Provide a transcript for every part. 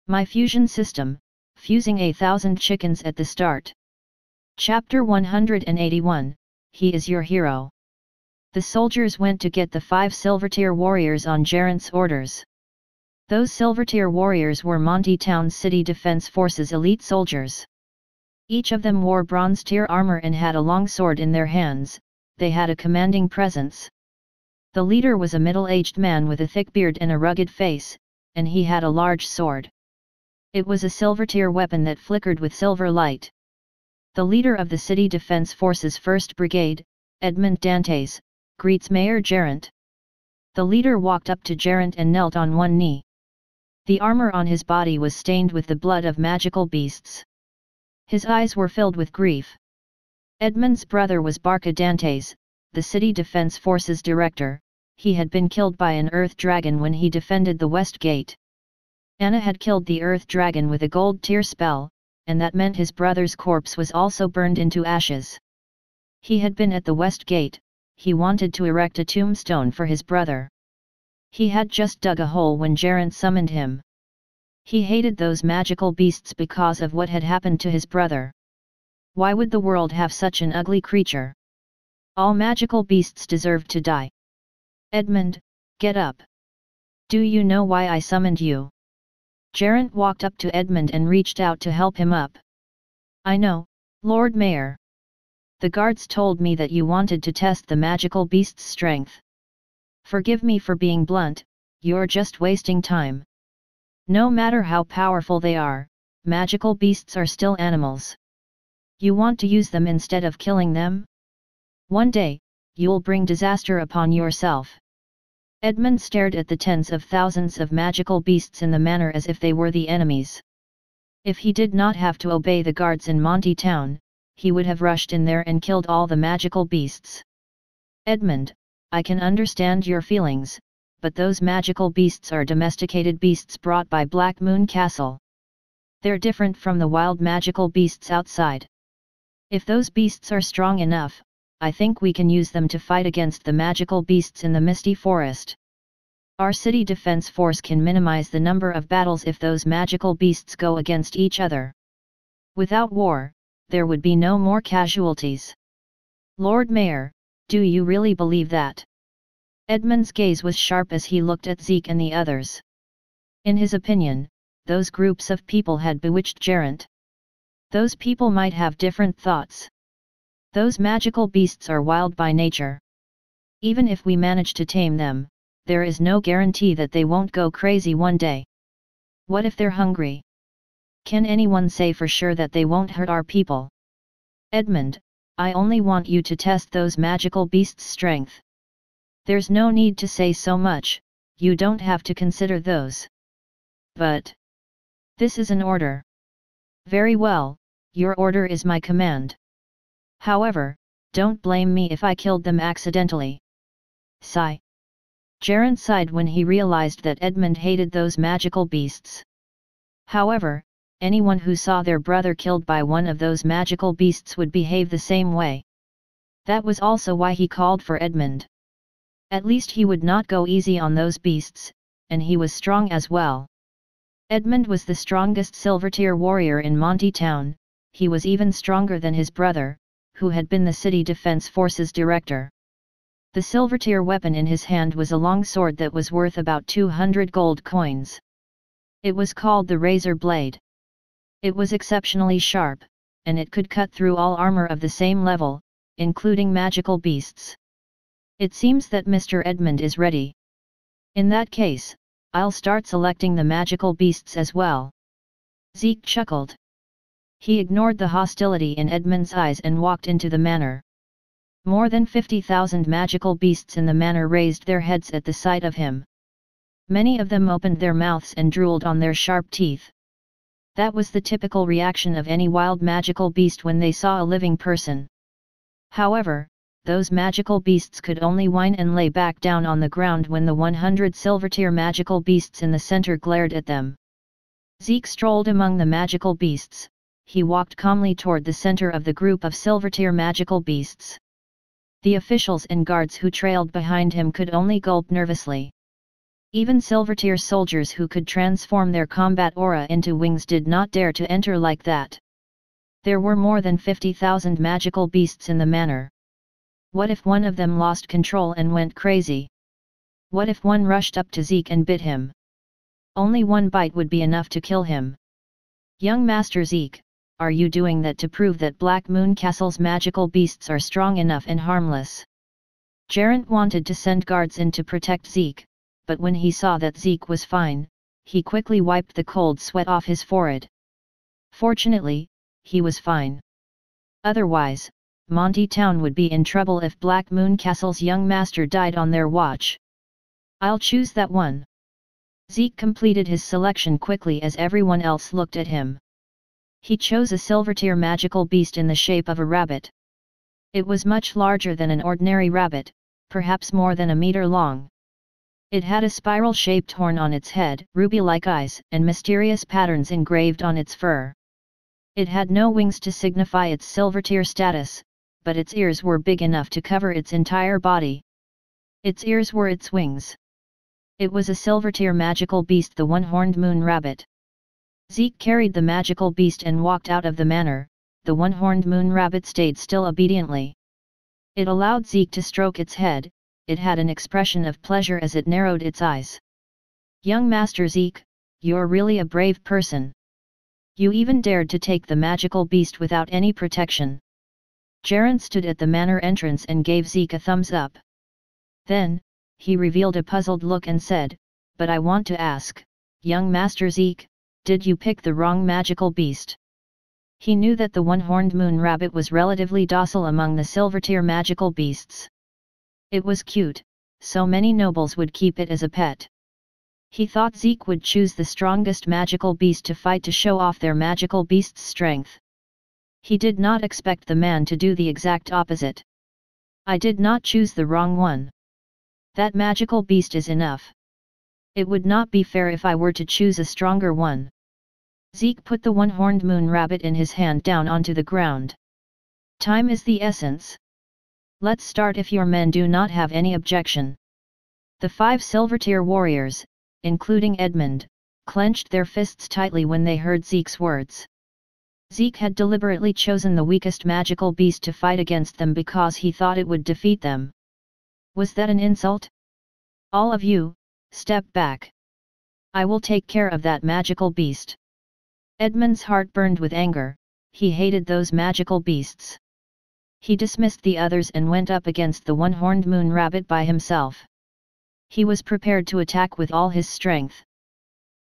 My fusion system, fusing 1,000 chickens at the start. Chapter 181, He is your hero. The soldiers went to get the 5 Silvertier warriors on Gerent's orders. Those Silvertier warriors were Monty Town's City Defense Force's elite soldiers. Each of them wore bronze tier armor and had a long sword in their hands. They had a commanding presence. The leader was a middle-aged man with a thick beard and a rugged face, and he had a large sword. It was a Silvertier weapon that flickered with silver light. The leader of the City Defense Force's 1st Brigade, Edmund Dantes, greets Mayor Gerent. The leader walked up to Gerent and knelt on one knee. The armor on his body was stained with the blood of magical beasts. His eyes were filled with grief. Edmund's brother was Barca Dantes, the City Defense Force's director. He had been killed by an earth dragon when he defended the West Gate. Anna had killed the earth dragon with a gold tier spell, and that meant his brother's corpse was also burned into ashes. He had been at the West Gate. He wanted to erect a tombstone for his brother. He had just dug a hole when Gerent summoned him. He hated those magical beasts because of what had happened to his brother. Why would the world have such an ugly creature? All magical beasts deserved to die. Edmund, get up. Do you know why I summoned you? Gerent walked up to Edmund and reached out to help him up. I know, Lord Mayor. The guards told me that you wanted to test the magical beast's strength. Forgive me for being blunt, you're just wasting time. No matter how powerful they are, magical beasts are still animals. You want to use them instead of killing them? One day, you'll bring disaster upon yourself. Edmund stared at the tens of thousands of magical beasts in the manor as if they were the enemies. If he did not have to obey the guards in Monty Town, he would have rushed in there and killed all the magical beasts. Edmund, I can understand your feelings, but those magical beasts are domesticated beasts brought by Black Moon Castle. They're different from the wild magical beasts outside. If those beasts are strong enough, I think we can use them to fight against the magical beasts in the Misty Forest. Our City Defense Force can minimize the number of battles if those magical beasts go against each other. Without war, there would be no more casualties. Lord Mayor, do you really believe that? Edmund's gaze was sharp as he looked at Zeke and the others. In his opinion, those groups of people had bewitched Gerent. Those people might have different thoughts. Those magical beasts are wild by nature. Even if we manage to tame them, there is no guarantee that they won't go crazy one day. What if they're hungry? Can anyone say for sure that they won't hurt our people? Edmund, I only want you to test those magical beasts' strength. There's no need to say so much, you don't have to consider those. But this is an order. Very well, your order is my command. However, don't blame me if I killed them accidentally. Sigh. Gerent sighed when he realized that Edmund hated those magical beasts. However, anyone who saw their brother killed by one of those magical beasts would behave the same way. That was also why he called for Edmund. At least he would not go easy on those beasts, and he was strong as well. Edmund was the strongest Silvertier warrior in Monty Town. He was even stronger than his brother, who had been the City Defense Force's director. The Silvertier weapon in his hand was a long sword that was worth about 200 gold coins. It was called the Razor Blade. It was exceptionally sharp, and it could cut through all armor of the same level, including magical beasts. It seems that Mr. Edmund is ready. In that case, I'll start selecting the magical beasts as well. Zeke chuckled. He ignored the hostility in Edmund's eyes and walked into the manor. More than 50,000 magical beasts in the manor raised their heads at the sight of him. Many of them opened their mouths and drooled on their sharp teeth. That was the typical reaction of any wild magical beast when they saw a living person. However, those magical beasts could only whine and lay back down on the ground when the 100 Silvertier magical beasts in the center glared at them. Zeke strolled among the magical beasts. He walked calmly toward the center of the group of Silvertier magical beasts. The officials and guards who trailed behind him could only gulp nervously. Even Silvertear soldiers who could transform their combat aura into wings did not dare to enter like that. There were more than 50,000 magical beasts in the manor. What if one of them lost control and went crazy? What if one rushed up to Zeke and bit him? Only one bite would be enough to kill him. Young Master Zeke, are you doing that to prove that Black Moon Castle's magical beasts are strong enough and harmless? Geraint wanted to send guards in to protect Zeke, but when he saw that Zeke was fine, he quickly wiped the cold sweat off his forehead. Fortunately, he was fine. Otherwise, Monty Town would be in trouble if Black Moon Castle's young master died on their watch. I'll choose that one. Zeke completed his selection quickly as everyone else looked at him. He chose a Silvertear magical beast in the shape of a rabbit. It was much larger than an ordinary rabbit, perhaps more than a meter long. It had a spiral-shaped horn on its head, ruby-like eyes, and mysterious patterns engraved on its fur. It had no wings to signify its Silvertear status, but its ears were big enough to cover its entire body. Its ears were its wings. It was a Silvertear magical beast, the one-horned moon rabbit. Zeke carried the magical beast and walked out of the manor. The one-horned moon rabbit stayed still obediently. It allowed Zeke to stroke its head. It had an expression of pleasure as it narrowed its eyes. Young Master Zeke, you're really a brave person. You even dared to take the magical beast without any protection. Geraint stood at the manor entrance and gave Zeke a thumbs up. Then, he revealed a puzzled look and said, "But I want to ask, young Master Zeke, did you pick the wrong magical beast?" He knew that the one-horned moon rabbit was relatively docile among the Silvertear magical beasts. It was cute, so many nobles would keep it as a pet. He thought Zeke would choose the strongest magical beast to fight to show off their magical beast's strength. He did not expect the man to do the exact opposite. "I did not choose the wrong one. That magical beast is enough. It would not be fair if I were to choose a stronger one." Zeke put the one-horned moon rabbit in his hand down onto the ground. "Time is the essence. Let's start if your men do not have any objection." The 5 Silvertear warriors, including Edmund, clenched their fists tightly when they heard Zeke's words. Zeke had deliberately chosen the weakest magical beast to fight against them because he thought it would defeat them. Was that an insult? "All of you, step back. I will take care of that magical beast." Edmund's heart burned with anger. He hated those magical beasts. He dismissed the others and went up against the one-horned moon rabbit by himself. He was prepared to attack with all his strength.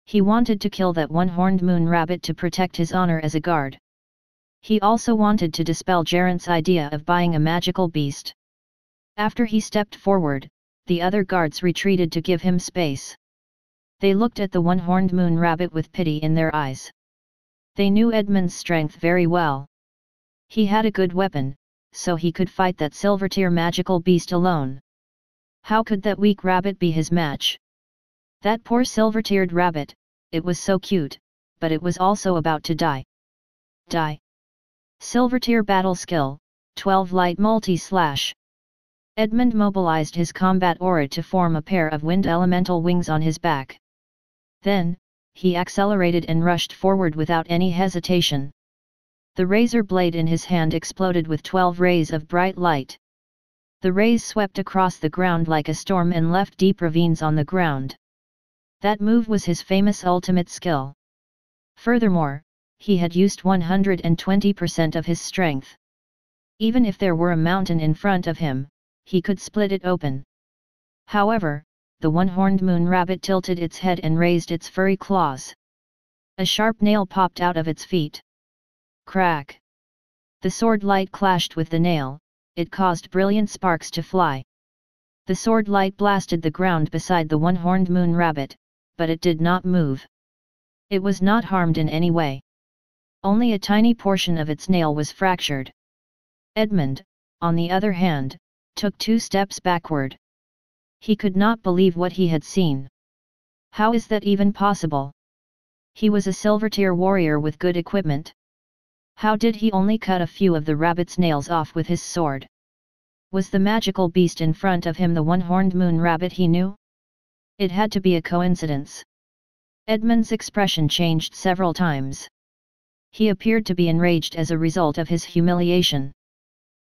He wanted to kill that one-horned moon rabbit to protect his honor as a guard. He also wanted to dispel Geraint's idea of buying a magical beast. After he stepped forward, the other guards retreated to give him space. They looked at the one-horned moon rabbit with pity in their eyes. They knew Edmund's strength very well. He had a good weapon, so he could fight that Silvertear magical beast alone. How could that weak rabbit be his match? That poor silver-tiered rabbit, it was so cute, but it was also about to die. Die. Silvertear battle skill, 12 light multi-slash. Edmund mobilized his combat aura to form a pair of wind elemental wings on his back. Then, he accelerated and rushed forward without any hesitation. The razor blade in his hand exploded with 12 rays of bright light. The rays swept across the ground like a storm and left deep ravines on the ground. That move was his famous ultimate skill. Furthermore, he had used 120% of his strength. Even if there were a mountain in front of him, he could split it open. However, the one-horned moon rabbit tilted its head and raised its furry claws. A sharp nail popped out of its feet. Crack! The sword light clashed with the nail. It caused brilliant sparks to fly. The sword light blasted the ground beside the one-horned moon rabbit, but it did not move. It was not harmed in any way. Only a tiny portion of its nail was fractured. Edmund, on the other hand, took 2 steps backward. He could not believe what he had seen. How is that even possible? He was a Silvertear warrior with good equipment. How did he only cut a few of the rabbit's nails off with his sword? Was the magical beast in front of him the one-horned moon rabbit he knew? It had to be a coincidence. Edmund's expression changed several times. He appeared to be enraged as a result of his humiliation.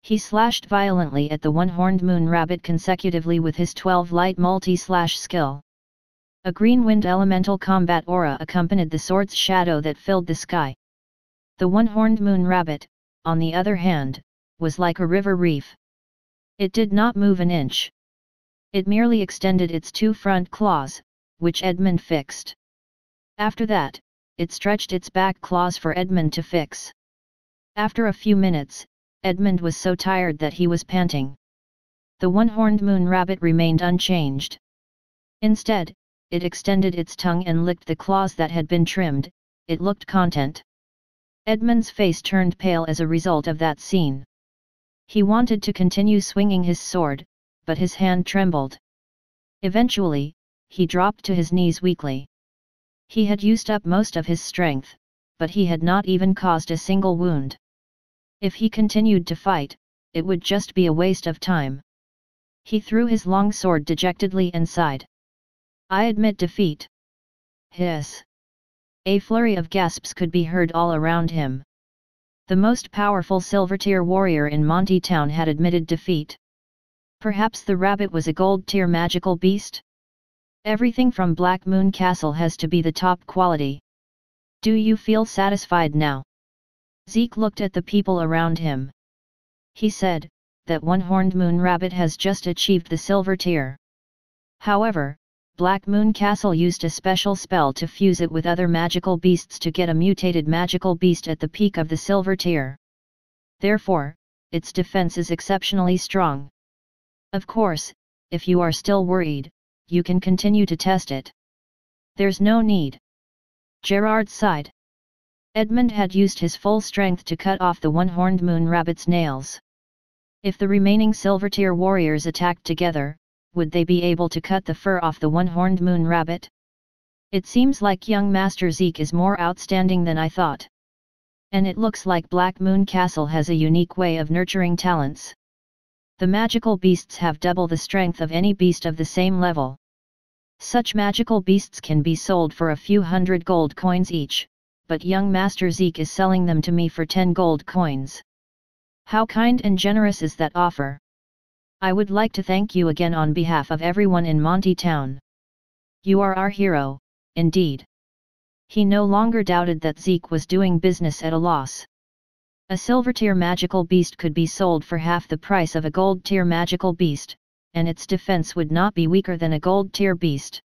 He slashed violently at the one-horned moon rabbit consecutively with his 12 light multi-slash skill. A green wind elemental combat aura accompanied the sword's shadow that filled the sky. The one-horned moon rabbit, on the other hand, was like a river reef. It did not move an inch. It merely extended its 2 front claws, which Edmund fixed. After that, it stretched its back claws for Edmund to fix. After a few minutes, Edmund was so tired that he was panting. The one-horned moon rabbit remained unchanged. Instead, it extended its tongue and licked the claws that had been trimmed. It looked content. Edmund's face turned pale as a result of that scene. He wanted to continue swinging his sword, but his hand trembled. Eventually, he dropped to his knees weakly. He had used up most of his strength, but he had not even caused a single wound. If he continued to fight, it would just be a waste of time. He threw his long sword dejectedly and sighed. "I admit defeat." Hiss. A flurry of gasps could be heard all around him. The most powerful silver-tier warrior in Monty Town had admitted defeat. Perhaps the rabbit was a gold-tier magical beast? Everything from Black Moon Castle has to be the top quality. Do you feel satisfied now? Zeke looked at the people around him. He said, that one-horned moon rabbit has just achieved the silver tier. However, Black Moon Castle used a special spell to fuse it with other magical beasts to get a mutated magical beast at the peak of the silver tier. Therefore, its defense is exceptionally strong. Of course, if you are still worried, you can continue to test it. There's no need. Gerard sighed. Edmund had used his full strength to cut off the one-horned moon rabbit's nails. If the remaining silver-tier warriors attacked together, would they be able to cut the fur off the one-horned moon rabbit? It seems like young Master Zeke is more outstanding than I thought. And it looks like Black Moon Castle has a unique way of nurturing talents. The magical beasts have double the strength of any beast of the same level. Such magical beasts can be sold for a few hundred gold coins each, but young Master Zeke is selling them to me for 10 gold coins. How kind and generous is that offer? I would like to thank you again on behalf of everyone in Monty Town. You are our hero, indeed. He no longer doubted that Zeke was doing business at a loss. A silver-tier magical beast could be sold for half the price of a gold-tier magical beast, and its defense would not be weaker than a gold-tier beast.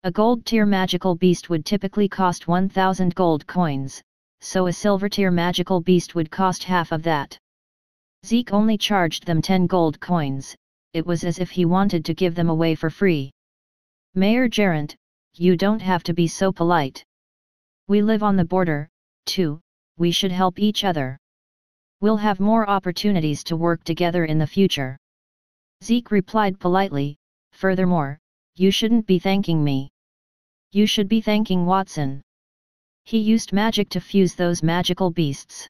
A gold-tier magical beast would typically cost 1,000 gold coins, so a silver-tier magical beast would cost half of that. Zeke only charged them 10 gold coins. It was as if he wanted to give them away for free. Mayor Gerant, you don't have to be so polite. We live on the border, too, we should help each other. We'll have more opportunities to work together in the future. Zeke replied politely, furthermore, you shouldn't be thanking me. You should be thanking Watson. He used magic to fuse those magical beasts.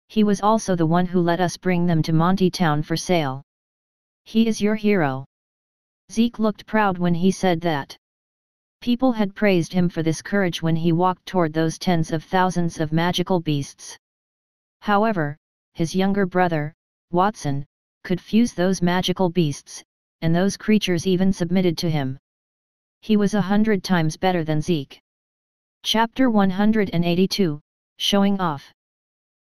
He was also the one who let us bring them to Monty Town for sale. He is your hero. Zeke looked proud when he said that. People had praised him for this courage when he walked toward those tens of thousands of magical beasts. However, his younger brother, Watson, could fuse those magical beasts, and those creatures even submitted to him. He was 100 times better than Zeke. Chapter 182, Showing Off.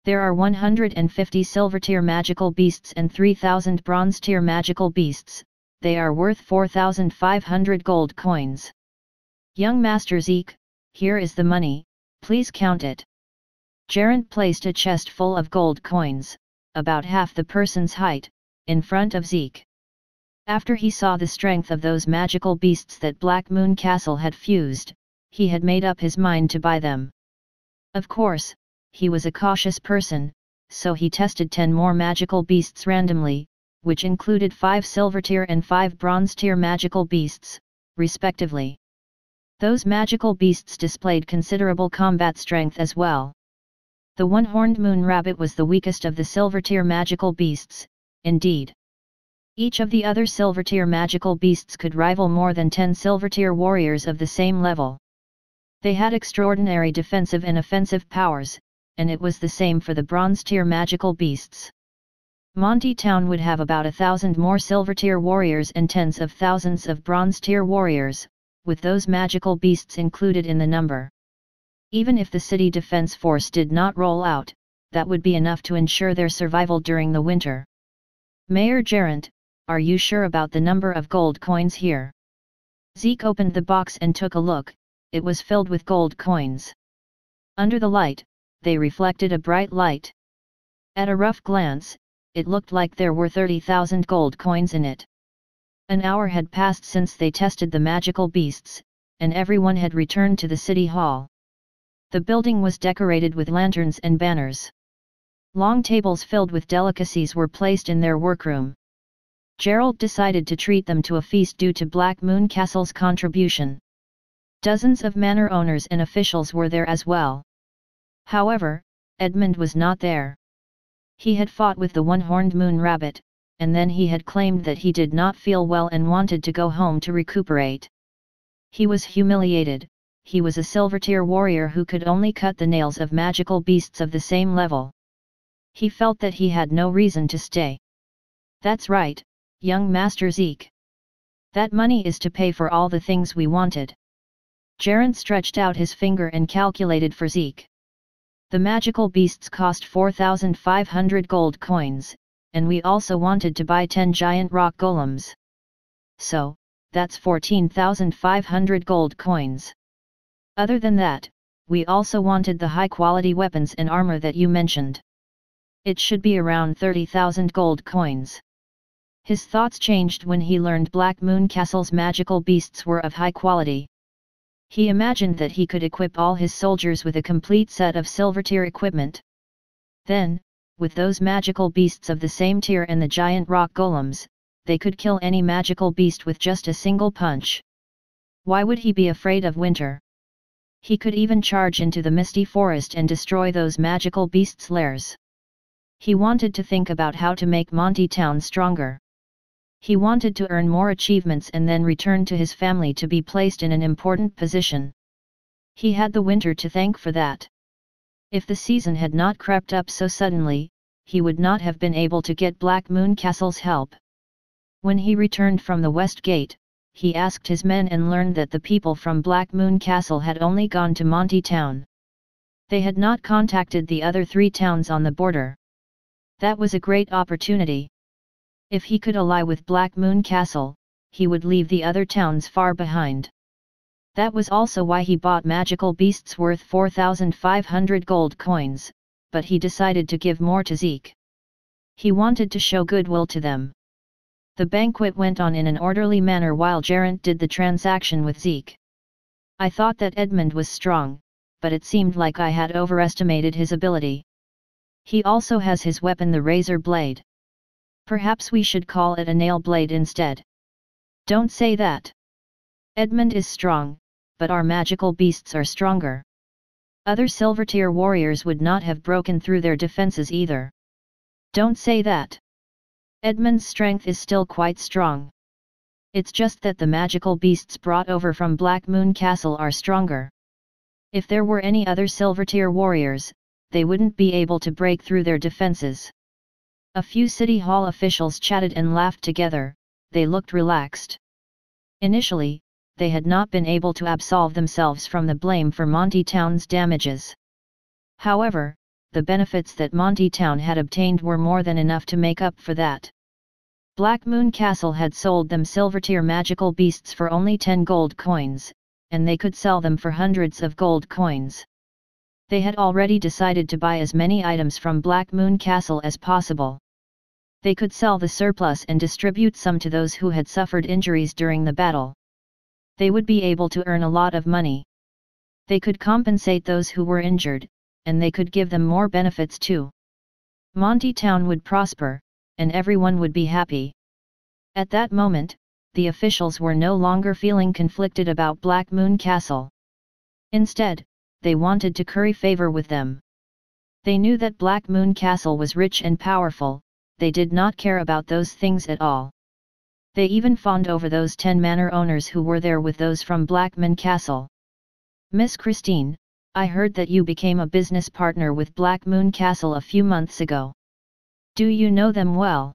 There are 150 silver-tier magical beasts and 3,000 bronze-tier magical beasts. They are worth 4,500 gold coins. Young Master Zeke, here is the money, please count it. Gerant placed a chest full of gold coins, about half the person's height, in front of Zeke. After he saw the strength of those magical beasts that Black Moon Castle had fused, he had made up his mind to buy them. Of course, he was a cautious person, so he tested 10 more magical beasts randomly, which included 5 silver-tier and 5 bronze-tier magical beasts, respectively. Those magical beasts displayed considerable combat strength as well. The one-horned moon rabbit was the weakest of the silver-tier magical beasts, indeed. Each of the other silver-tier magical beasts could rival more than 10 silver-tier warriors of the same level. They had extraordinary defensive and offensive powers, and it was the same for the bronze-tier magical beasts. Monty Town would have about 1,000 more silver-tier warriors and tens of thousands of bronze-tier warriors, with those magical beasts included in the number. Even if the city defense force did not roll out, that would be enough to ensure their survival during the winter. Mayor Gerant, are you sure about the number of gold coins here? Zeke opened the box and took a look. It was filled with gold coins. Under the light, they reflected a bright light. At a rough glance, it looked like there were 30,000 gold coins in it. An hour had passed since they tested the magical beasts, and everyone had returned to the city hall. The building was decorated with lanterns and banners. Long tables filled with delicacies were placed in their workroom. Gerald decided to treat them to a feast due to Black Moon Castle's contribution. Dozens of manor owners and officials were there as well. However, Edmund was not there. He had fought with the one-horned moon rabbit, and then he had claimed that he did not feel well and wanted to go home to recuperate. He was humiliated. He was a silver-tier warrior who could only cut the nails of magical beasts of the same level. He felt that he had no reason to stay. That's right, young Master Zeke. That money is to pay for all the things we wanted. Gerant stretched out his finger and calculated for Zeke. The magical beasts cost 4,500 gold coins, and we also wanted to buy 10 giant rock golems. So, that's 14,500 gold coins. Other than that, we also wanted the high-quality weapons and armor that you mentioned. It should be around 30,000 gold coins. His thoughts changed when he learned Black Moon Castle's magical beasts were of high quality. He imagined that he could equip all his soldiers with a complete set of silver-tier equipment. Then, with those magical beasts of the same tier and the giant rock golems, they could kill any magical beast with just a single punch. Why would he be afraid of winter? He could even charge into the Misty Forest and destroy those magical beasts' lairs. He wanted to think about how to make Monty Town stronger. He wanted to earn more achievements and then return to his family to be placed in an important position. He had the winter to thank for that. If the season had not crept up so suddenly, he would not have been able to get Black Moon Castle's help. When he returned from the West Gate, he asked his men and learned that the people from Black Moon Castle had only gone to Monty Town. They had not contacted the other 3 towns on the border. That was a great opportunity. If he could ally with Black Moon Castle, he would leave the other towns far behind. That was also why he bought magical beasts worth 4,500 gold coins, but he decided to give more to Zeke. He wanted to show goodwill to them. The banquet went on in an orderly manner while Gerant did the transaction with Zeke. I thought that Edmund was strong, but it seemed like I had overestimated his ability. He also has his weapon, the razor blade. Perhaps we should call it a nail blade instead. Don't say that. Edmund is strong, but our magical beasts are stronger. Other silver-tier warriors would not have broken through their defenses either. Don't say that. Edmund's strength is still quite strong. It's just that the magical beasts brought over from Black Moon Castle are stronger. If there were any other silver-tier warriors, they wouldn't be able to break through their defenses. A few City Hall officials chatted and laughed together. They looked relaxed. Initially, they had not been able to absolve themselves from the blame for Monty Town's damages. However, the benefits that Monty Town had obtained were more than enough to make up for that. Black Moon Castle had sold them silver-tier magical beasts for only 10 gold coins, and they could sell them for hundreds of gold coins. They had already decided to buy as many items from Black Moon Castle as possible. They could sell the surplus and distribute some to those who had suffered injuries during the battle. They would be able to earn a lot of money. They could compensate those who were injured, and they could give them more benefits too. Monty Town would prosper, and everyone would be happy. At that moment, the officials were no longer feeling conflicted about Black Moon Castle. Instead, they wanted to curry favor with them. They knew that Black Moon Castle was rich and powerful. They did not care about those things at all. They even fawned over those 10 manor owners who were there with those from Blackman Castle. Miss Christine, I heard that you became a business partner with Black Moon Castle a few months ago. Do you know them well?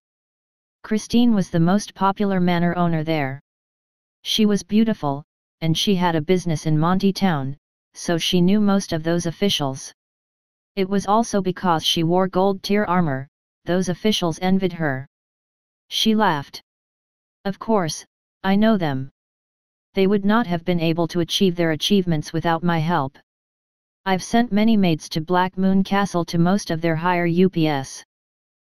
Christine was the most popular manor owner there. She was beautiful, and she had a business in Monty Town, so she knew most of those officials. It was also because she wore gold-tier armor, those officials envied her. She laughed. Of course, I know them. They would not have been able to achieve their achievements without my help. I've sent many maids to Black Moon Castle to most of their higher UPS.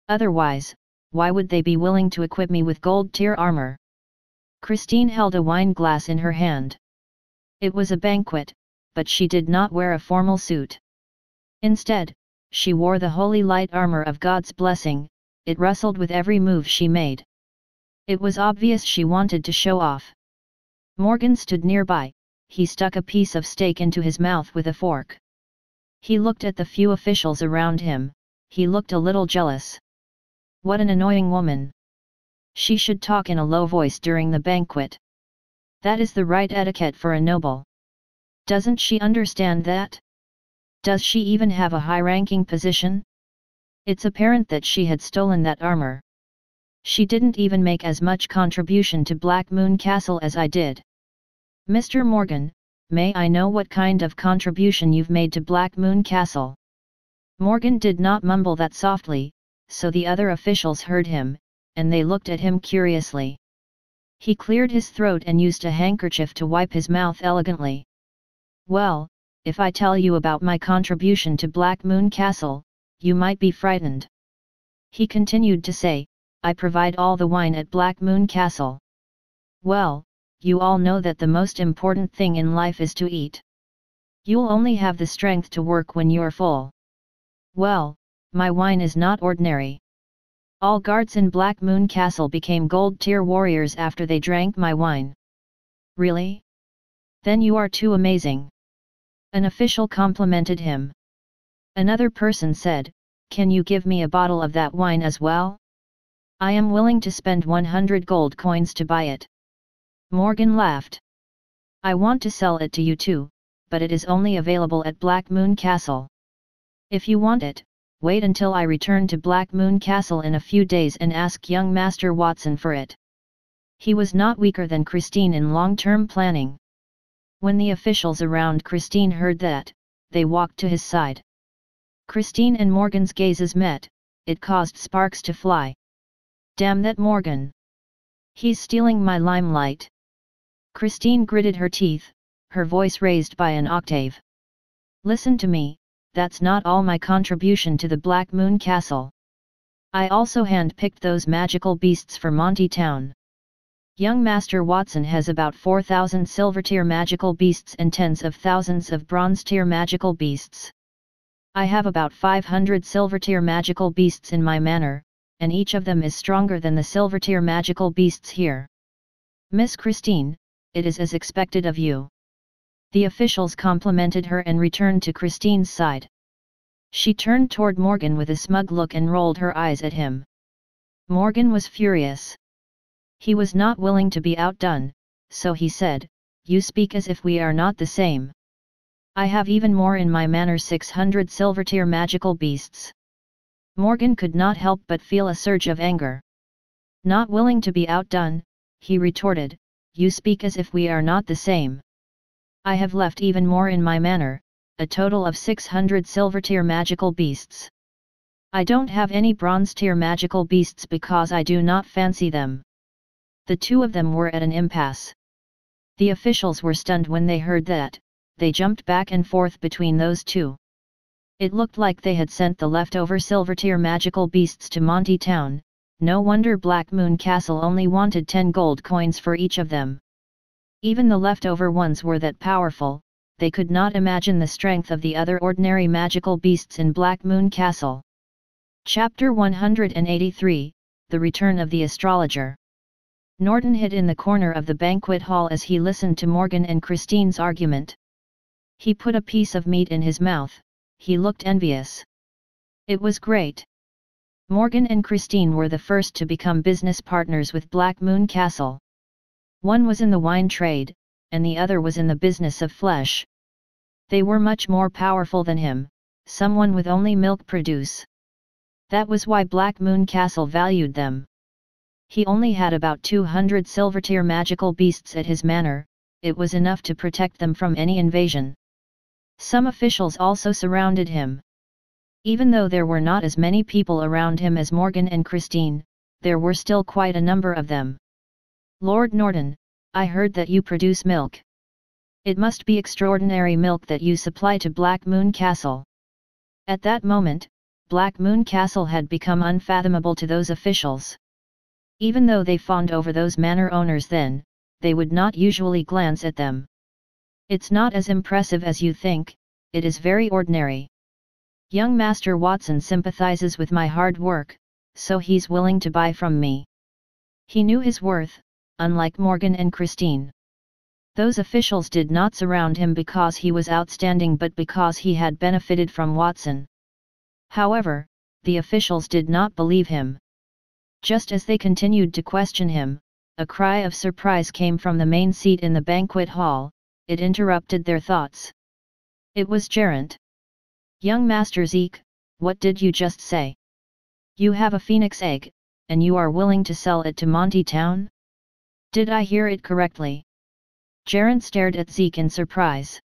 Otherwise, why would they be willing to equip me with gold-tier armor? Christine held a wine glass in her hand. It was a banquet, but she did not wear a formal suit. Instead, she wore the holy light armor of God's blessing. It rustled with every move she made. It was obvious she wanted to show off. Morgan stood nearby. He stuck a piece of steak into his mouth with a fork. He looked at the few officials around him. He looked a little jealous. What an annoying woman. She should talk in a low voice during the banquet. That is the right etiquette for a noble. Doesn't she understand that? Does she even have a high-ranking position? It's apparent that she had stolen that armor. She didn't even make as much contribution to Black Moon Castle as I did. Mr. Morgan, may I know what kind of contribution you've made to Black Moon Castle? Morgan did not mumble that softly, so the other officials heard him, and they looked at him curiously. He cleared his throat and used a handkerchief to wipe his mouth elegantly. Well, if I tell you about my contribution to Black Moon Castle, you might be frightened. He continued to say, I provide all the wine at Black Moon Castle. Well, you all know that the most important thing in life is to eat. You'll only have the strength to work when you're full. Well, my wine is not ordinary. All guards in Black Moon Castle became gold-tier warriors after they drank my wine. Really? Then you are too amazing. An official complimented him. Another person said, can you give me a bottle of that wine as well? I am willing to spend 100 gold coins to buy it. Morgan laughed. I want to sell it to you too, but it is only available at Black Moon Castle. If you want it, wait until I return to Black Moon Castle in a few days and ask young Master Watson for it. He was not weaker than Christine in long-term planning. When the officials around Christine heard that, they walked to his side. Christine and Morgan's gazes met. It caused sparks to fly. Damn that Morgan! He's stealing my limelight. Christine gritted her teeth, her voice raised by an octave. Listen to me, that's not all my contribution to the Black Moon Castle. I also hand-picked those magical beasts for Monty Town. Young Master Watson has about 4,000 silver-tier magical beasts and tens of thousands of bronze-tier magical beasts. I have about 500 silver-tier magical beasts in my manor, and each of them is stronger than the silver-tier magical beasts here. Miss Christine, it is as expected of you. The officials complimented her and returned to Christine's side. She turned toward Morgan with a smug look and rolled her eyes at him. Morgan was furious. He was not willing to be outdone, so he said, you speak as if we are not the same. I have even more in my manor, 600 silver-tier magical beasts. Morgan could not help but feel a surge of anger. Not willing to be outdone, he retorted, you speak as if we are not the same. I have left even more in my manor, a total of 600 silver-tier magical beasts. I don't have any bronze-tier magical beasts because I do not fancy them. The two of them were at an impasse. The officials were stunned when they heard that. They jumped back and forth between those two. It looked like they had sent the leftover silver-tier magical beasts to Monty Town. No wonder Black Moon Castle only wanted 10 gold coins for each of them. Even the leftover ones were that powerful, they could not imagine the strength of the other ordinary magical beasts in Black Moon Castle. Chapter 183, The Return of the Astrologer. Norton hid in the corner of the banquet hall as he listened to Morgan and Christine's argument. He put a piece of meat in his mouth. He looked envious. It was great. Morgan and Christine were the first to become business partners with Black Moon Castle. One was in the wine trade, and the other was in the business of flesh. They were much more powerful than him, someone with only milk produce. That was why Black Moon Castle valued them. He only had about 200 silver-tier magical beasts at his manor. It was enough to protect them from any invasion. Some officials also surrounded him. Even though there were not as many people around him as Morgan and Christine, there were still quite a number of them. Lord Norton, I heard that you produce milk. It must be extraordinary milk that you supply to Black Moon Castle. At that moment, Black Moon Castle had become unfathomable to those officials. Even though they fawned over those manor owners then, they would not usually glance at them. It's not as impressive as you think, it is very ordinary. Young Master Watson sympathizes with my hard work, so he's willing to buy from me. He knew his worth, unlike Morgan and Christine. Those officials did not surround him because he was outstanding but because he had benefited from Watson. However, the officials did not believe him. Just as they continued to question him, a cry of surprise came from the main seat in the banquet hall. It interrupted their thoughts. It was Geraint. Young Master Zeke, what did you just say? You have a phoenix egg, and you are willing to sell it to Monty Town? Did I hear it correctly? Geraint stared at Zeke in surprise.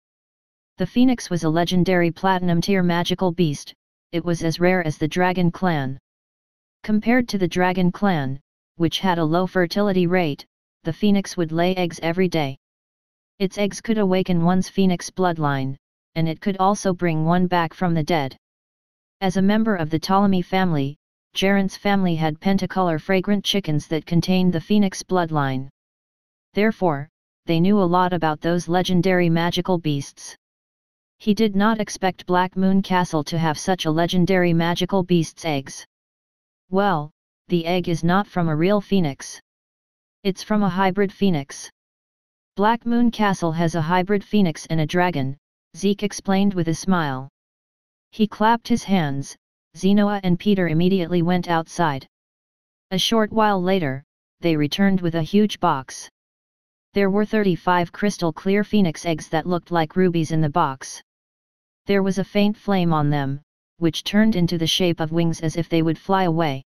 The phoenix was a legendary platinum-tier magical beast. It was as rare as the Dragon Clan. Compared to the Dragon Clan, which had a low fertility rate, the phoenix would lay eggs every day. Its eggs could awaken one's phoenix bloodline, and it could also bring one back from the dead. As a member of the Ptolemy family, Geraint's family had pentacolor fragrant chickens that contained the phoenix bloodline. Therefore, they knew a lot about those legendary magical beasts. He did not expect Black Moon Castle to have such a legendary magical beast's eggs. Well, the egg is not from a real phoenix. It's from a hybrid phoenix. Black Moon Castle has a hybrid phoenix and a dragon, Zeke explained with a smile. He clapped his hands. Zenoa and Peter immediately went outside. A short while later, they returned with a huge box. There were 35 crystal-clear phoenix eggs that looked like rubies in the box. There was a faint flame on them, which turned into the shape of wings as if they would fly away.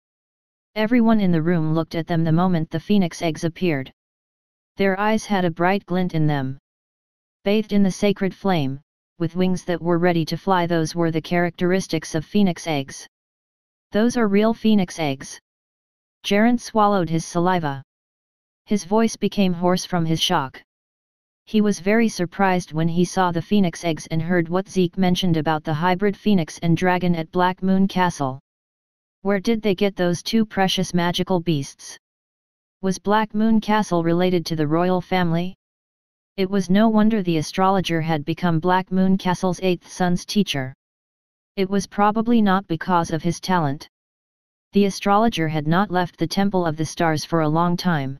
Everyone in the room looked at them the moment the phoenix eggs appeared. Their eyes had a bright glint in them. Bathed in the sacred flame, with wings that were ready to fly, those were the characteristics of phoenix eggs. Those are real phoenix eggs. Geraint swallowed his saliva. His voice became hoarse from his shock. He was very surprised when he saw the phoenix eggs and heard what Zeke mentioned about the hybrid phoenix and dragon at Black Moon Castle. Where did they get those two precious magical beasts? Was Black Moon Castle related to the royal family? It was no wonder the astrologer had become Black Moon Castle's eighth son's teacher. It was probably not because of his talent. The astrologer had not left the Temple of the Stars for a long time.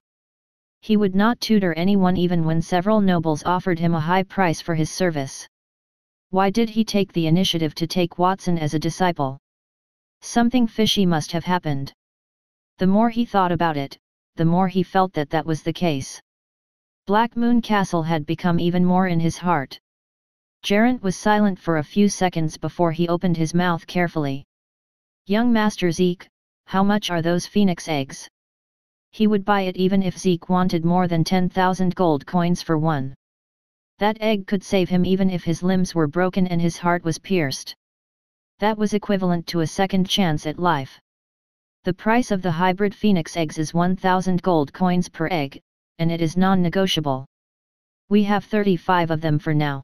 He would not tutor anyone even when several nobles offered him a high price for his service. Why did he take the initiative to take Watson as a disciple? Something fishy must have happened. The more he thought about it, the more he felt that that was the case. Black Moon Castle had become even more in his heart. Geraint was silent for a few seconds before he opened his mouth carefully. Young Master Zeke, how much are those phoenix eggs? He would buy it even if Zeke wanted more than 10,000 gold coins for one. That egg could save him even if his limbs were broken and his heart was pierced. That was equivalent to a second chance at life. The price of the hybrid phoenix eggs is 1,000 gold coins per egg, and it is non-negotiable. We have 35 of them for now.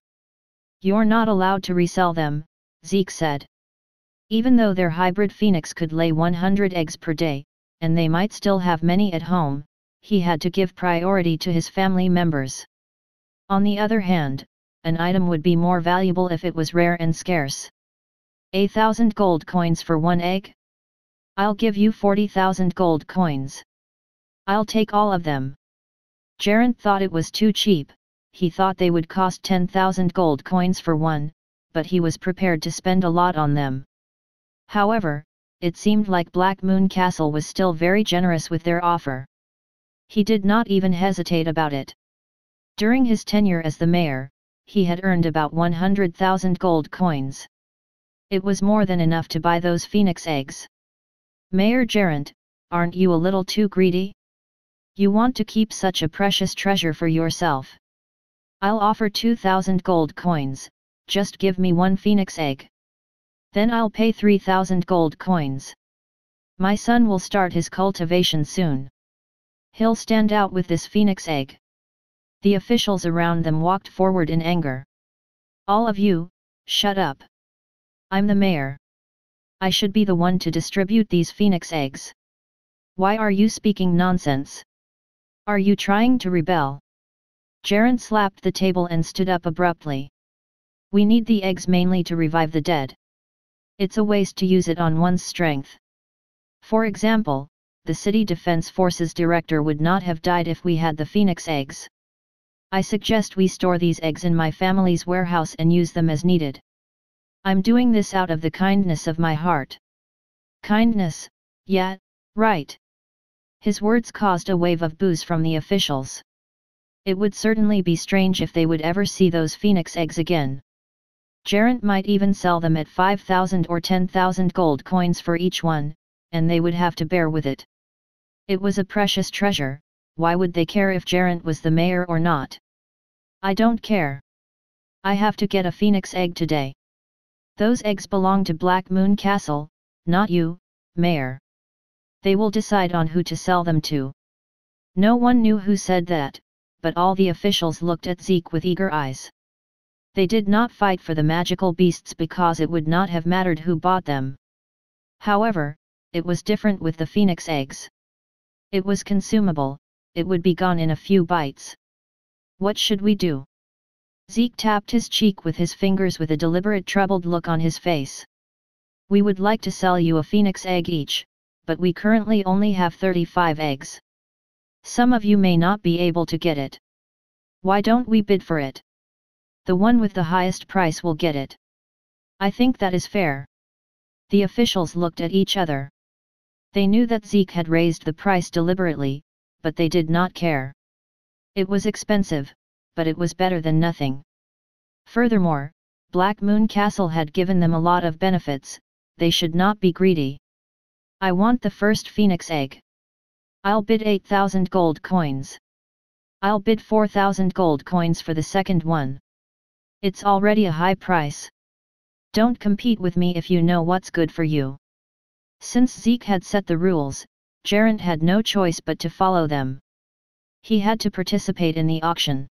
You're not allowed to resell them, Zeke said. Even though their hybrid phoenix could lay 100 eggs per day, and they might still have many at home, he had to give priority to his family members. On the other hand, an item would be more valuable if it was rare and scarce. 1,000 gold coins for one egg? I'll give you 40,000 gold coins. I'll take all of them. Geraint thought it was too cheap. He thought they would cost 10,000 gold coins for one, but he was prepared to spend a lot on them. However, it seemed like Black Moon Castle was still very generous with their offer. He did not even hesitate about it. During his tenure as the mayor, he had earned about 100,000 gold coins. It was more than enough to buy those phoenix eggs. Mayor Gerant, aren't you a little too greedy? You want to keep such a precious treasure for yourself. I'll offer 2,000 gold coins, just give me one phoenix egg. Then I'll pay 3,000 gold coins. My son will start his cultivation soon. He'll stand out with this phoenix egg. The officials around them walked forward in anger. All of you, shut up. I'm the mayor. I should be the one to distribute these phoenix eggs. Why are you speaking nonsense? Are you trying to rebel? Gerant slapped the table and stood up abruptly. We need the eggs mainly to revive the dead. It's a waste to use it on one's strength. For example, the City Defense Forces director would not have died if we had the phoenix eggs. I suggest we store these eggs in my family's warehouse and use them as needed. I'm doing this out of the kindness of my heart. Kindness, yeah, right. His words caused a wave of boos from the officials. It would certainly be strange if they would ever see those phoenix eggs again. Gerant might even sell them at 5,000 or 10,000 gold coins for each one, and they would have to bear with it. It was a precious treasure, why would they care if Gerant was the mayor or not? I don't care. I have to get a phoenix egg today. Those eggs belong to Black Moon Castle, not you, mayor. They will decide on who to sell them to. No one knew who said that, but all the officials looked at Zeke with eager eyes. They did not fight for the magical beasts because it would not have mattered who bought them. However, it was different with the phoenix eggs. It was consumable, it would be gone in a few bites. What should we do? Zeke tapped his cheek with his fingers with a deliberate troubled look on his face. We would like to sell you a phoenix egg each, but we currently only have 35 eggs. Some of you may not be able to get it. Why don't we bid for it? The one with the highest price will get it. I think that is fair. The officials looked at each other. They knew that Zeke had raised the price deliberately, but they did not care. It was expensive, but it was better than nothing. Furthermore, Black Moon Castle had given them a lot of benefits, they should not be greedy. I want the first phoenix egg. I'll bid 8,000 gold coins. I'll bid 4,000 gold coins for the second one. It's already a high price. Don't compete with me if you know what's good for you. Since Zeke had set the rules, Gerant had no choice but to follow them. He had to participate in the auction.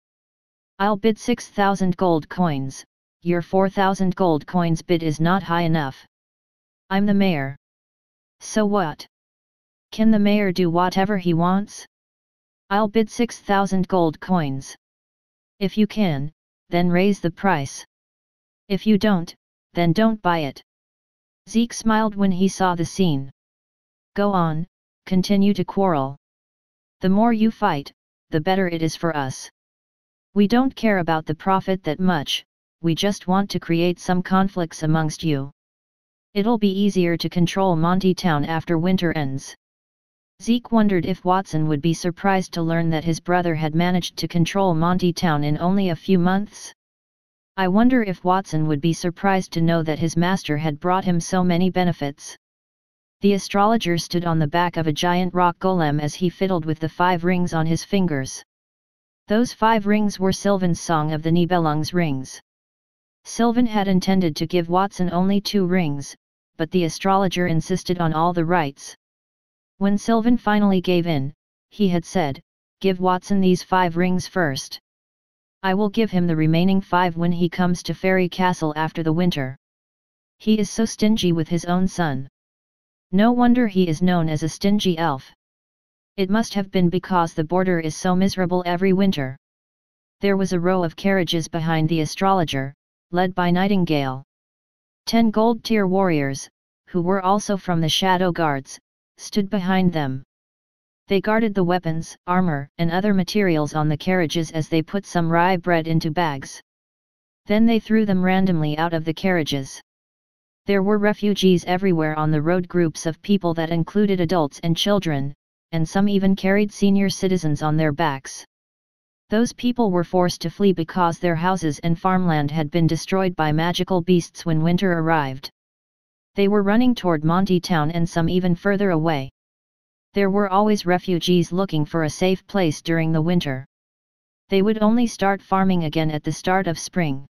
I'll bid 6,000 gold coins, your 4,000 gold coins bid is not high enough. I'm the mayor. So what? Can the mayor do whatever he wants? I'll bid 6,000 gold coins. If you can, then raise the price. If you don't, then don't buy it. Zeke smiled when he saw the scene. Go on, continue to quarrel. The more you fight, the better it is for us. We don't care about the profit that much, we just want to create some conflicts amongst you. It'll be easier to control Monty Town after winter ends. Zeke wondered if Watson would be surprised to learn that his brother had managed to control Monty Town in only a few months. I wonder if Watson would be surprised to know that his master had brought him so many benefits. The astrologer stood on the back of a giant rock golem as he fiddled with the 5 rings on his fingers. Those 5 rings were Sylvan's song of the Nibelungs rings. Sylvan had intended to give Watson only 2 rings, but the astrologer insisted on all the rights. When Sylvan finally gave in, he had said, "Give Watson these 5 rings first. I will give him the remaining 5 when he comes to Fairy Castle after the winter." He is so stingy with his own son. No wonder he is known as a stingy elf. It must have been because the border is so miserable every winter. There was a row of carriages behind the astrologer, led by Nightingale. 10 gold-tier warriors, who were also from the Shadow Guards, stood behind them. They guarded the weapons, armor, and other materials on the carriages as they put some rye bread into bags. Then they threw them randomly out of the carriages. There were refugees everywhere on the road, groups of people that included adults and children, and some even carried senior citizens on their backs. Those people were forced to flee because their houses and farmland had been destroyed by magical beasts when winter arrived. They were running toward Monty Town and some even further away. There were always refugees looking for a safe place during the winter. They would only start farming again at the start of spring.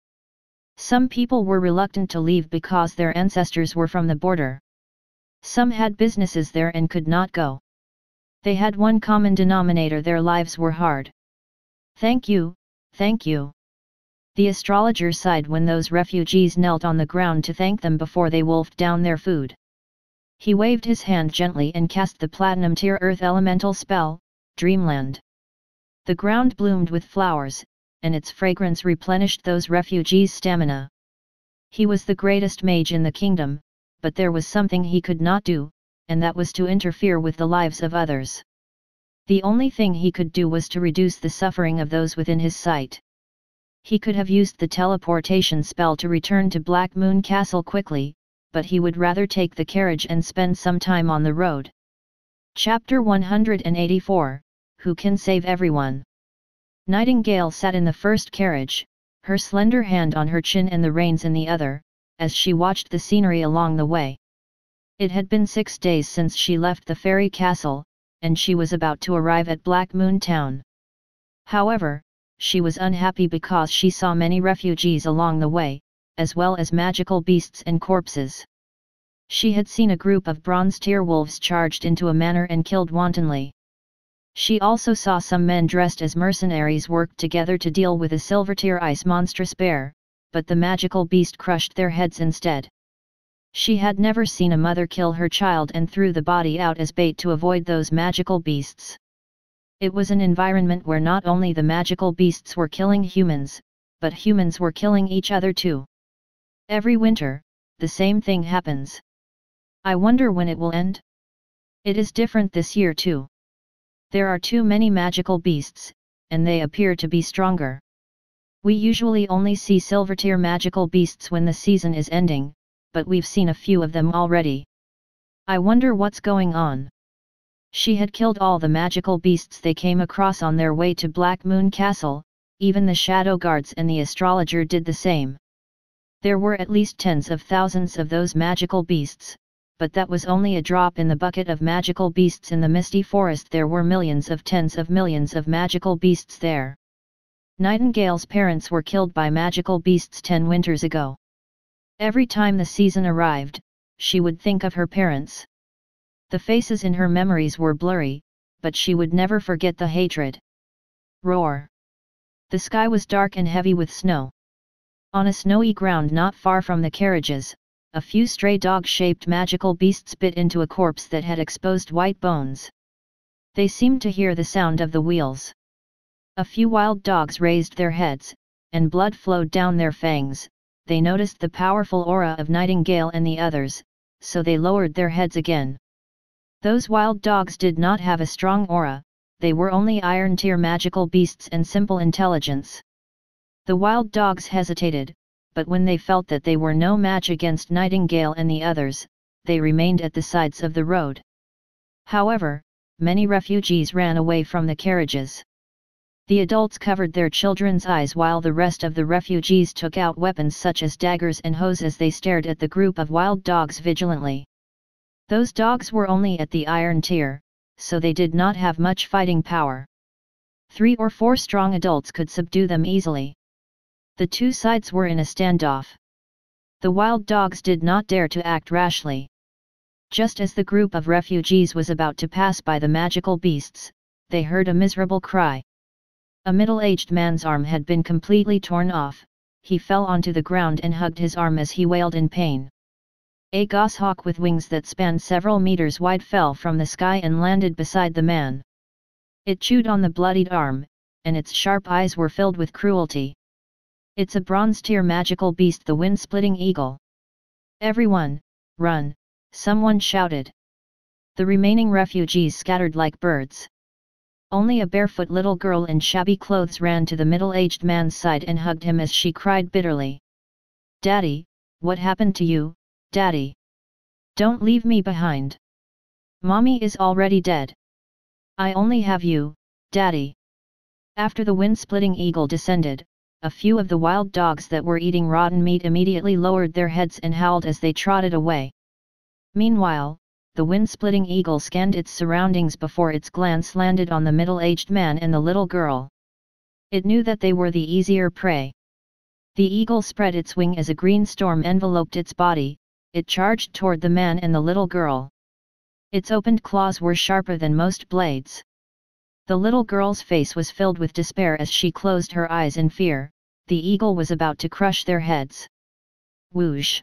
Some people were reluctant to leave because their ancestors were from the border. Some had businesses there and could not go. They had one common denominator: their lives were hard. "Thank you, thank you." The astrologer sighed when those refugees knelt on the ground to thank them before they wolfed down their food. He waved his hand gently and cast the platinum tier earth elemental spell, Dreamland. The ground bloomed with flowers, and its fragrance replenished those refugees' stamina. He was the greatest mage in the kingdom, but there was something he could not do, and that was to interfere with the lives of others. The only thing he could do was to reduce the suffering of those within his sight. He could have used the teleportation spell to return to Black Moon Castle quickly, but he would rather take the carriage and spend some time on the road. Chapter 184, Who Can Save Everyone? Nightingale sat in the first carriage, her slender hand on her chin and the reins in the other, as she watched the scenery along the way. It had been 6 days since she left the fairy castle, and she was about to arrive at Black Moon Town. However, she was unhappy because she saw many refugees along the way, as well as magical beasts and corpses. She had seen a group of bronze-tier wolves charged into a manor and killed wantonly. She also saw some men dressed as mercenaries work together to deal with a silver-tier ice monstrous bear, but the magical beast crushed their heads instead. She had never seen a mother kill her child and threw the body out as bait to avoid those magical beasts. It was an environment where not only the magical beasts were killing humans, but humans were killing each other too. Every winter, the same thing happens. I wonder when it will end? It is different this year too. There are too many magical beasts, and they appear to be stronger. We usually only see silver-tier magical beasts when the season is ending, but we've seen a few of them already. I wonder what's going on. She had killed all the magical beasts they came across on their way to Black Moon Castle, even the shadow guards and the astrologer did the same. There were at least tens of thousands of those magical beasts, but that was only a drop in the bucket of magical beasts in the Misty Forest. There were millions of tens of millions of magical beasts there. Nightingale's parents were killed by magical beasts 10 winters ago. Every time the season arrived, she would think of her parents. The faces in her memories were blurry, but she would never forget the hatred. Roar! The sky was dark and heavy with snow. On a snowy ground not far from the carriages, a few stray dog-shaped magical beasts bit into a corpse that had exposed white bones. They seemed to hear the sound of the wheels. A few wild dogs raised their heads, and blood flowed down their fangs. They noticed the powerful aura of Nightingale and the others, so they lowered their heads again. Those wild dogs did not have a strong aura, they were only iron-tier magical beasts and simple intelligence. The wild dogs hesitated, but when they felt that they were no match against Nightingale and the others, they remained at the sides of the road. However, many refugees ran away from the carriages. The adults covered their children's eyes while the rest of the refugees took out weapons such as daggers and hoes as they stared at the group of wild dogs vigilantly. Those dogs were only at the iron tier, so they did not have much fighting power. 3 or 4 strong adults could subdue them easily. The two sides were in a standoff. The wild dogs did not dare to act rashly. Just as the group of refugees was about to pass by the magical beasts, they heard a miserable cry. A middle-aged man's arm had been completely torn off. He fell onto the ground and hugged his arm as he wailed in pain. A goshawk with wings that spanned several meters wide fell from the sky and landed beside the man. It chewed on the bloodied arm, and its sharp eyes were filled with cruelty. It's a bronze-tier magical beast, the wind-splitting eagle. Everyone, run, someone shouted. The remaining refugees scattered like birds. Only a barefoot little girl in shabby clothes ran to the middle-aged man's side and hugged him as she cried bitterly. "Daddy, what happened to you, Daddy! Don't leave me behind. Mommy is already dead. I only have you, Daddy. After the wind-splitting eagle descended, a few of the wild dogs that were eating rotten meat immediately lowered their heads and howled as they trotted away. Meanwhile, the wind-splitting eagle scanned its surroundings before its glance landed on the middle-aged man and the little girl. It knew that they were the easier prey. The eagle spread its wing as a green storm enveloped its body. It charged toward the man and the little girl. Its opened claws were sharper than most blades. The little girl's face was filled with despair as she closed her eyes in fear. The eagle was about to crush their heads. Whoosh!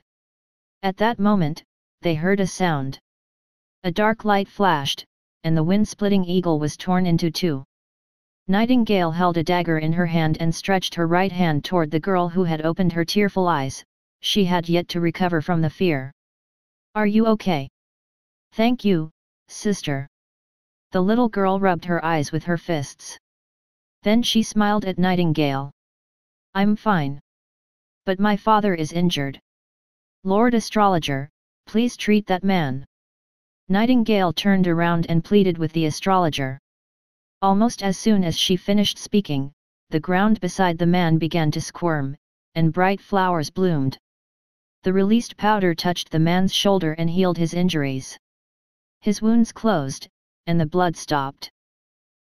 At that moment, they heard a sound. A dark light flashed, and the wind-splitting eagle was torn into two. Nightingale held a dagger in her hand and stretched her right hand toward the girl who had opened her tearful eyes. She had yet to recover from the fear. Are you okay? Thank you, sister. The little girl rubbed her eyes with her fists. Then she smiled at Nightingale. I'm fine. But my father is injured. Lord Astrologer, please treat that man. Nightingale turned around and pleaded with the astrologer. Almost as soon as she finished speaking, the ground beside the man began to squirm, and bright flowers bloomed. The released powder touched the man's shoulder and healed his injuries. His wounds closed, and the blood stopped.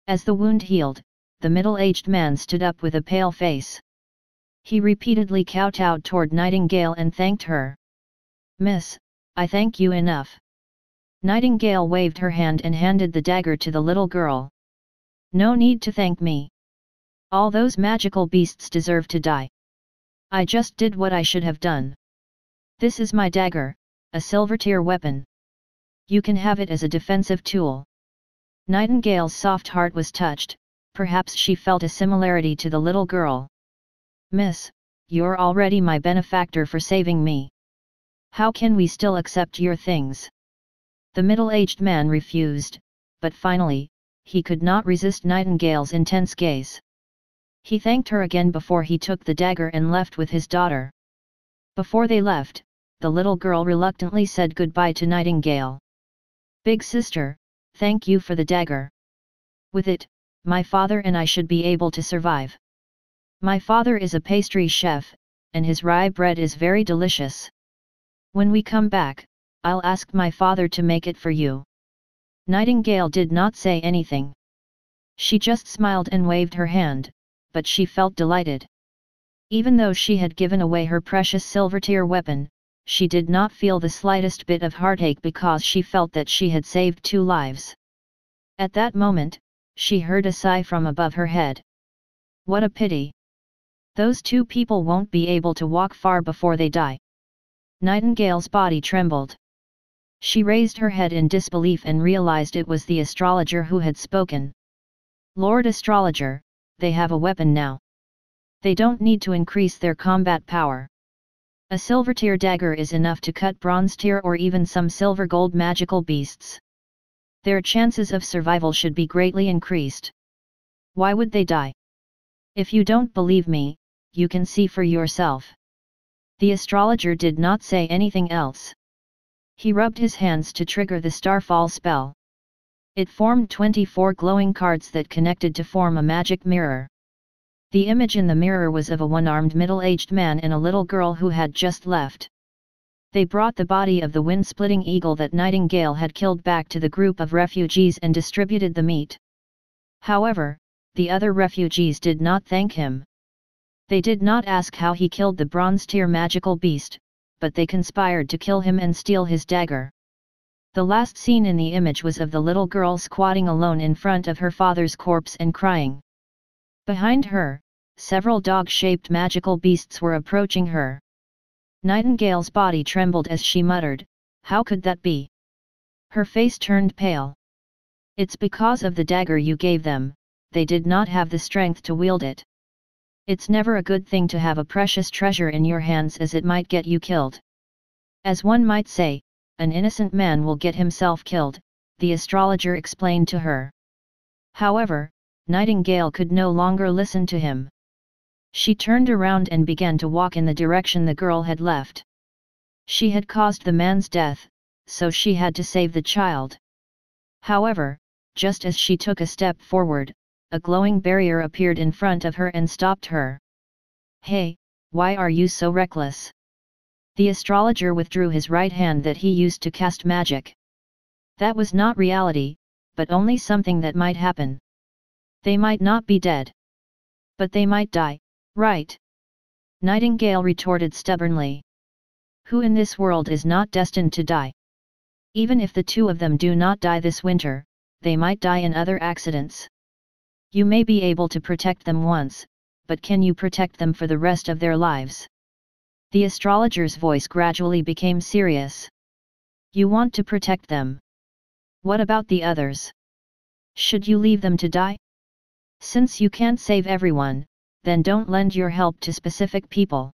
As the wound healed, the middle-aged man stood up with a pale face. He repeatedly kowtowed toward Nightingale and thanked her. Miss, I thank you enough. Nightingale waved her hand and handed the dagger to the little girl. No need to thank me. All those magical beasts deserve to die. I just did what I should have done. This is my dagger, a silver-tier weapon. You can have it as a defensive tool. Nightingale's soft heart was touched, perhaps she felt a similarity to the little girl. Miss, you're already my benefactor for saving me. How can we still accept your things? The middle-aged man refused, but finally, he could not resist Nightingale's intense gaze. He thanked her again before he took the dagger and left with his daughter. Before they left, the little girl reluctantly said goodbye to Nightingale. Big sister, thank you for the dagger. With it, my father and I should be able to survive. My father is a pastry chef, and his rye bread is very delicious. When we come back, I'll ask my father to make it for you. Nightingale did not say anything. She just smiled and waved her hand, but she felt delighted. Even though she had given away her precious silver-tier weapon, she did not feel the slightest bit of heartache because she felt that she had saved 2 lives. At that moment, she heard a sigh from above her head. What a pity! Those 2 people won't be able to walk far before they die. Nightingale's body trembled. She raised her head in disbelief and realized it was the astrologer who had spoken. Lord Astrologer, they have a weapon now. They don't need to increase their combat power. A silver-tier dagger is enough to cut bronze-tier or even some silver-gold magical beasts. Their chances of survival should be greatly increased. Why would they die? If you don't believe me, you can see for yourself. The astrologer did not say anything else. He rubbed his hands to trigger the Starfall spell. It formed 24 glowing cards that connected to form a magic mirror. The image in the mirror was of a one-armed middle-aged man and a little girl who had just left. They brought the body of the wind-splitting eagle that Nightingale had killed back to the group of refugees and distributed the meat. However, the other refugees did not thank him. They did not ask how he killed the bronze-tier magical beast, but they conspired to kill him and steal his dagger. The last scene in the image was of the little girl squatting alone in front of her father's corpse and crying. Behind her, several dog-shaped magical beasts were approaching her. Nightingale's body trembled as she muttered, "How could that be?" Her face turned pale. "It's because of the dagger you gave them, they did not have the strength to wield it. It's never a good thing to have a precious treasure in your hands as it might get you killed. As one might say, an innocent man will get himself killed," the astrologer explained to her. However, Nightingale could no longer listen to him. She turned around and began to walk in the direction the girl had left. She had caused the man's death, so she had to save the child. However, just as she took a step forward, a glowing barrier appeared in front of her and stopped her. "Hey, why are you so reckless?" The astrologer withdrew his right hand that he used to cast magic. That was not reality, but only something that might happen. They might not be dead. But they might die, right? Nightingale retorted stubbornly. Who in this world is not destined to die? Even if the two of them do not die this winter, they might die in other accidents. You may be able to protect them once, but can you protect them for the rest of their lives? The astrologer's voice gradually became serious. You want to protect them. What about the others? Should you leave them to die? Since you can't save everyone, then don't lend your help to specific people.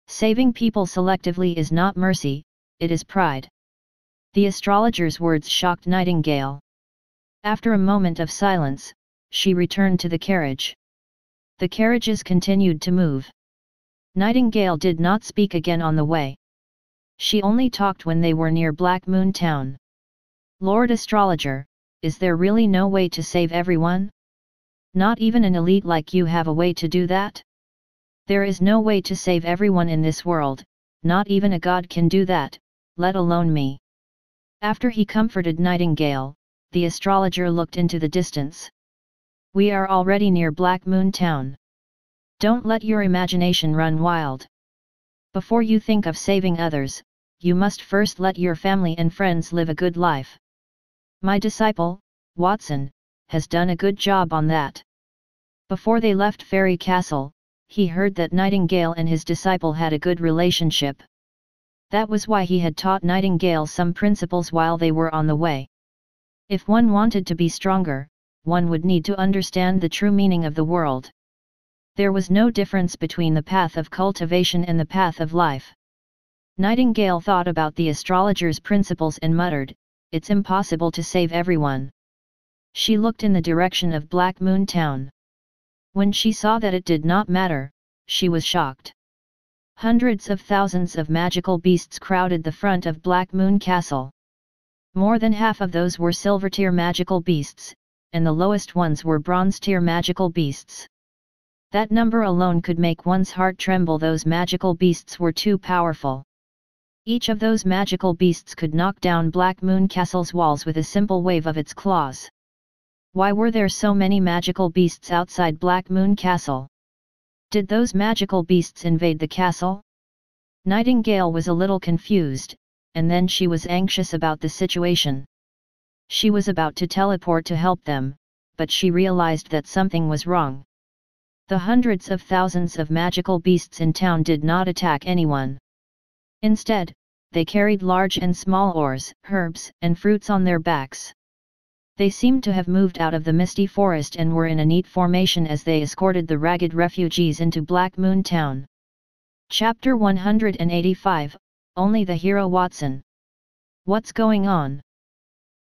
Saving people selectively is not mercy, it is pride. The astrologer's words shocked Nightingale. After a moment of silence, she returned to the carriage. The carriages continued to move. Nightingale did not speak again on the way. She only talked when they were near Black Moon Town. Lord Astrologer, is there really no way to save everyone? Not even an elite like you have a way to do that? There is no way to save everyone in this world, not even a god can do that, let alone me. After he comforted Nightingale, the astrologer looked into the distance. We are already near Black Moon Town. Don't let your imagination run wild. Before you think of saving others, you must first let your family and friends live a good life. My disciple, Watson, has done a good job on that. Before they left Fairy Castle, he heard that Nightingale and his disciple had a good relationship. That was why he had taught Nightingale some principles while they were on the way. If one wanted to be stronger, one would need to understand the true meaning of the world. There was no difference between the path of cultivation and the path of life. Nightingale thought about the astrologer's principles and muttered, "It's impossible to save everyone." She looked in the direction of Black Moon Town. When she saw that it did not matter, she was shocked. Hundreds of thousands of magical beasts crowded the front of Black Moon Castle. More than half of those were silver-tier magical beasts, and the lowest ones were bronze-tier magical beasts. That number alone could make one's heart tremble. Those magical beasts were too powerful. Each of those magical beasts could knock down Black Moon Castle's walls with a simple wave of its claws. Why were there so many magical beasts outside Black Moon Castle? Did those magical beasts invade the castle? Nightingale was a little confused, and then she was anxious about the situation. She was about to teleport to help them, but she realized that something was wrong. The hundreds of thousands of magical beasts in town did not attack anyone. Instead, they carried large and small ores, herbs, and fruits on their backs. They seemed to have moved out of the Misty Forest and were in a neat formation as they escorted the ragged refugees into Black Moon Town. Chapter 185, Only the Hero Watson. What's going on?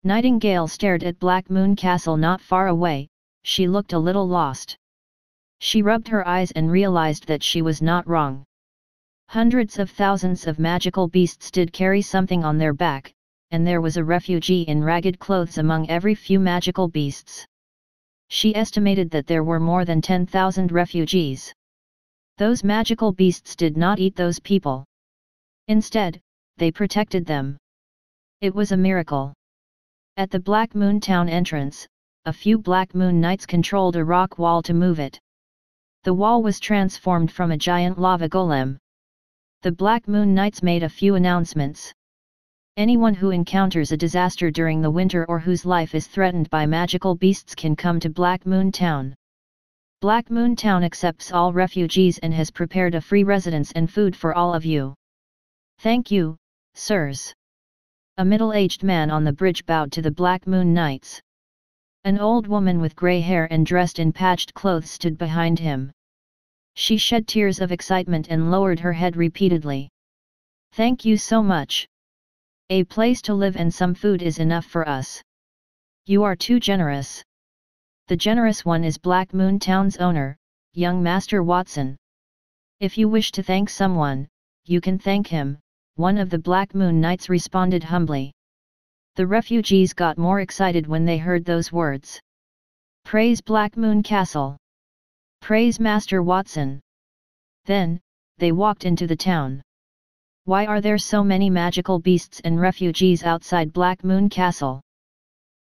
Nightingale stared at Black Moon Castle not far away. She looked a little lost. She rubbed her eyes and realized that she was not wrong. Hundreds of thousands of magical beasts did carry something on their back, and there was a refugee in ragged clothes among every few magical beasts. She estimated that there were more than 10,000 refugees. Those magical beasts did not eat those people. Instead, they protected them. It was a miracle. At the Black Moon Town entrance, a few Black Moon Knights controlled a rock wall to move it. The wall was transformed from a giant lava golem. The Black Moon Knights made a few announcements. Anyone who encounters a disaster during the winter or whose life is threatened by magical beasts can come to Black Moon Town. Black Moon Town accepts all refugees and has prepared a free residence and food for all of you. Thank you, sirs. A middle-aged man on the bridge bowed to the Black Moon Knights. An old woman with grey hair and dressed in patched clothes stood behind him. She shed tears of excitement and lowered her head repeatedly. Thank you so much. A place to live and some food is enough for us. You are too generous. The generous one is Black Moon Town's owner, young Master Watson. If you wish to thank someone, you can thank him, one of the Black Moon Knights responded humbly. The refugees got more excited when they heard those words. Praise Black Moon Castle! Praise Master Watson! Then, they walked into the town. Why are there so many magical beasts and refugees outside Black Moon Castle?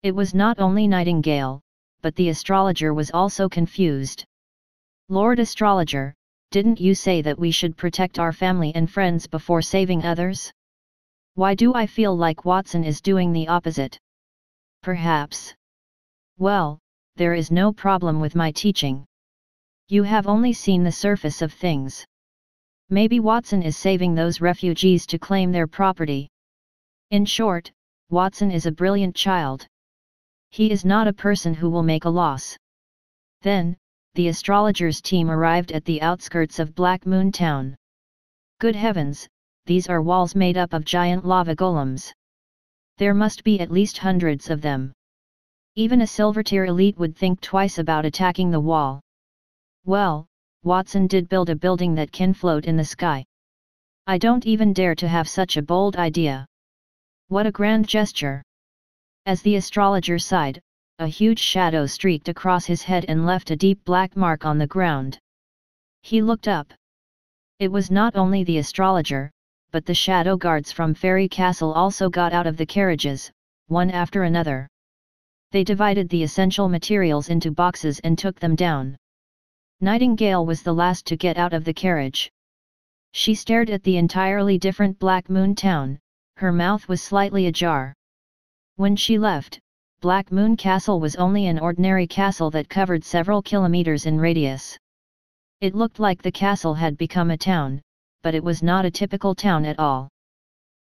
It was not only Nightingale, but the astrologer was also confused. Lord Astrologer, didn't you say that we should protect our family and friends before saving others? Why do I feel like Watson is doing the opposite? Perhaps. Well, there is no problem with my teaching. You have only seen the surface of things. Maybe Watson is saving those refugees to claim their property. In short, Watson is a brilliant child. He is not a person who will make a loss. Then, the astrologer's team arrived at the outskirts of Black Moon Town. Good heavens, these are walls made up of giant lava golems. There must be at least hundreds of them. Even a Silver-tier elite would think twice about attacking the wall. Well, Watson did build a building that can float in the sky. I don't even dare to have such a bold idea. What a grand gesture! As the astrologer sighed, a huge shadow streaked across his head and left a deep black mark on the ground. He looked up. It was not only the astrologer, but the shadow guards from Fairy Castle also got out of the carriages, one after another. They divided the essential materials into boxes and took them down. Nightingale was the last to get out of the carriage. She stared at the entirely different Black Moon Town, her mouth was slightly ajar. When she left, Black Moon Castle was only an ordinary castle that covered several kilometers in radius. It looked like the castle had become a town, but it was not a typical town at all.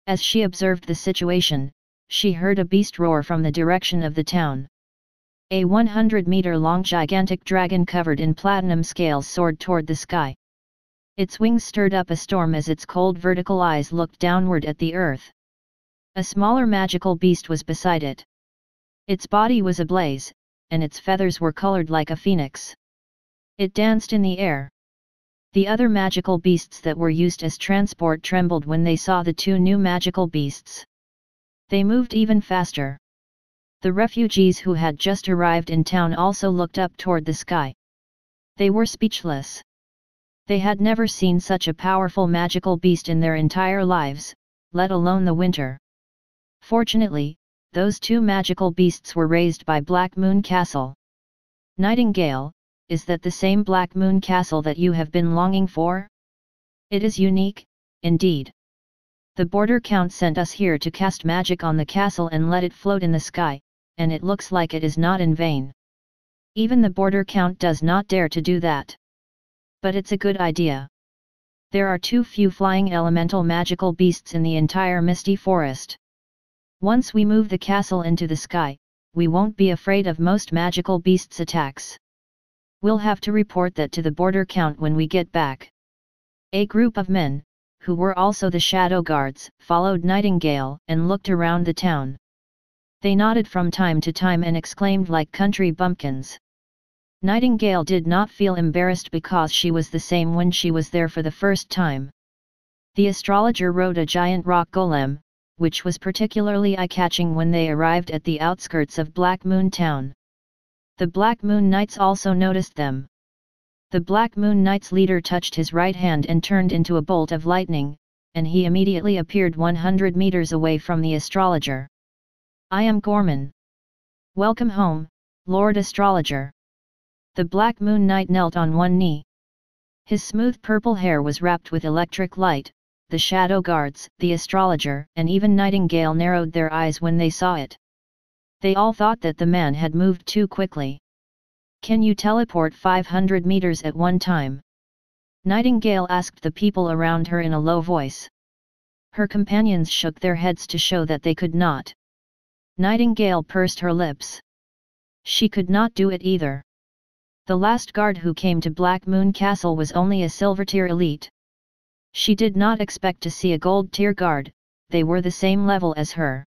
As she observed the situation, she heard a beast roar from the direction of the town. A 100-meter-long gigantic dragon covered in platinum scales soared toward the sky. Its wings stirred up a storm as its cold vertical eyes looked downward at the earth. A smaller magical beast was beside it. Its body was ablaze, and its feathers were colored like a phoenix. It danced in the air. The other magical beasts that were used as transport trembled when they saw the two new magical beasts. They moved even faster. The refugees who had just arrived in town also looked up toward the sky. They were speechless. They had never seen such a powerful magical beast in their entire lives, let alone the winter. Fortunately, those two magical beasts were raised by Black Moon Castle. Nightingale, is that the same Black Moon Castle that you have been longing for? It is unique, indeed. The Border Count sent us here to cast magic on the castle and let it float in the sky, and it looks like it is not in vain. Even the Border Count does not dare to do that. But it's a good idea. There are too few flying elemental magical beasts in the entire Misty Forest. Once we move the castle into the sky, we won't be afraid of most magical beasts' attacks. We'll have to report that to the Border Count when we get back. A group of men, who were also the shadow guards, followed Nightingale and looked around the town. They nodded from time to time and exclaimed like country bumpkins. Nightingale did not feel embarrassed because she was the same when she was there for the first time. The astrologer rode a giant rock golem, which was particularly eye-catching when they arrived at the outskirts of Black Moon Town. The Black Moon Knights also noticed them. The Black Moon Knight's leader touched his right hand and turned into a bolt of lightning, and he immediately appeared 100 meters away from the astrologer. I am Gorman. Welcome home, Lord Astrologer. The Black Moon Knight knelt on one knee. His smooth purple hair was wrapped with electric light. The shadow guards, the astrologer, and even Nightingale narrowed their eyes when they saw it. They all thought that the man had moved too quickly. Can you teleport 500 meters at one time? Nightingale asked the people around her in a low voice. Her companions shook their heads to show that they could not. Nightingale pursed her lips. She could not do it either. The last guard who came to Black Moon Castle was only a Silver-tier elite. She did not expect to see a Gold-tier guard, they were the same level as her.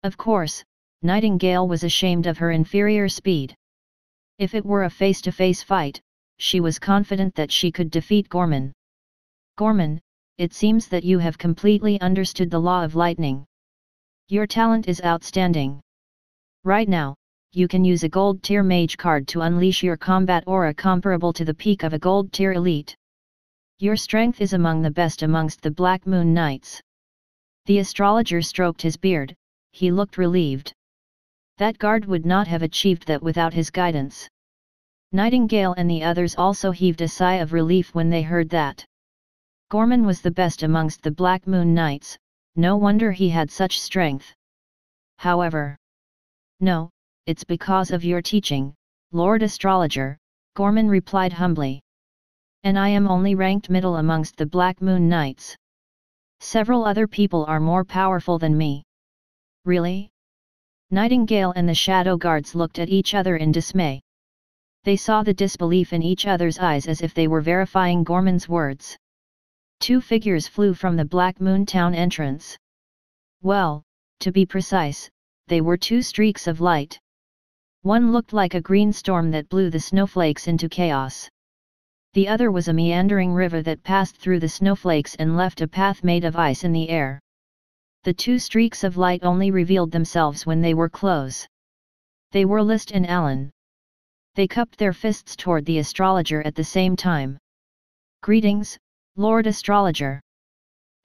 Of course, Nightingale was ashamed of her inferior speed. If it were a face-to-face fight, she was confident that she could defeat Gorman. Gorman, it seems that you have completely understood the law of lightning. Your talent is outstanding. Right now, you can use a gold tier mage card to unleash your combat aura comparable to the peak of a gold tier elite. Your strength is among the best amongst the Black Moon Knights. The astrologer stroked his beard, he looked relieved. That guard would not have achieved that without his guidance. Nightingale and the others also heaved a sigh of relief when they heard that. Gorman was the best amongst the Black Moon Knights, no wonder he had such strength. However, no, it's because of your teaching, Lord Astrologer, Gorman replied humbly. And I am only ranked middle amongst the Black Moon Knights. Several other people are more powerful than me. Really? Nightingale and the Shadow Guards looked at each other in dismay. They saw the disbelief in each other's eyes as if they were verifying Gorman's words. Two figures flew from the Black Moon Town entrance. Well, to be precise, they were two streaks of light. One looked like a green storm that blew the snowflakes into chaos. The other was a meandering river that passed through the snowflakes and left a path made of ice in the air. The two streaks of light only revealed themselves when they were close. They were List and Alan. They cupped their fists toward the astrologer at the same time. Greetings, Lord Astrologer.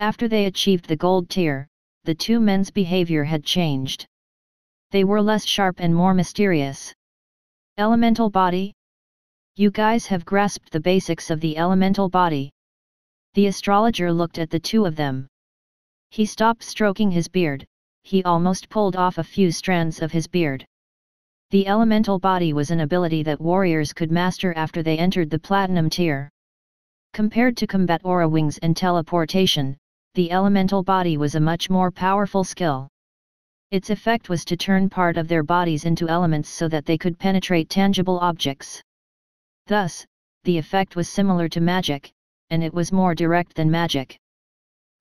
After they achieved the gold tier, the two men's behavior had changed. They were less sharp and more mysterious. Elemental body? You guys have grasped the basics of the elemental body. The astrologer looked at the two of them. He stopped stroking his beard, he almost pulled off a few strands of his beard. The elemental body was an ability that warriors could master after they entered the platinum tier. Compared to combat aura wings and teleportation, the elemental body was a much more powerful skill. Its effect was to turn part of their bodies into elements so that they could penetrate tangible objects. Thus, the effect was similar to magic, and it was more direct than magic.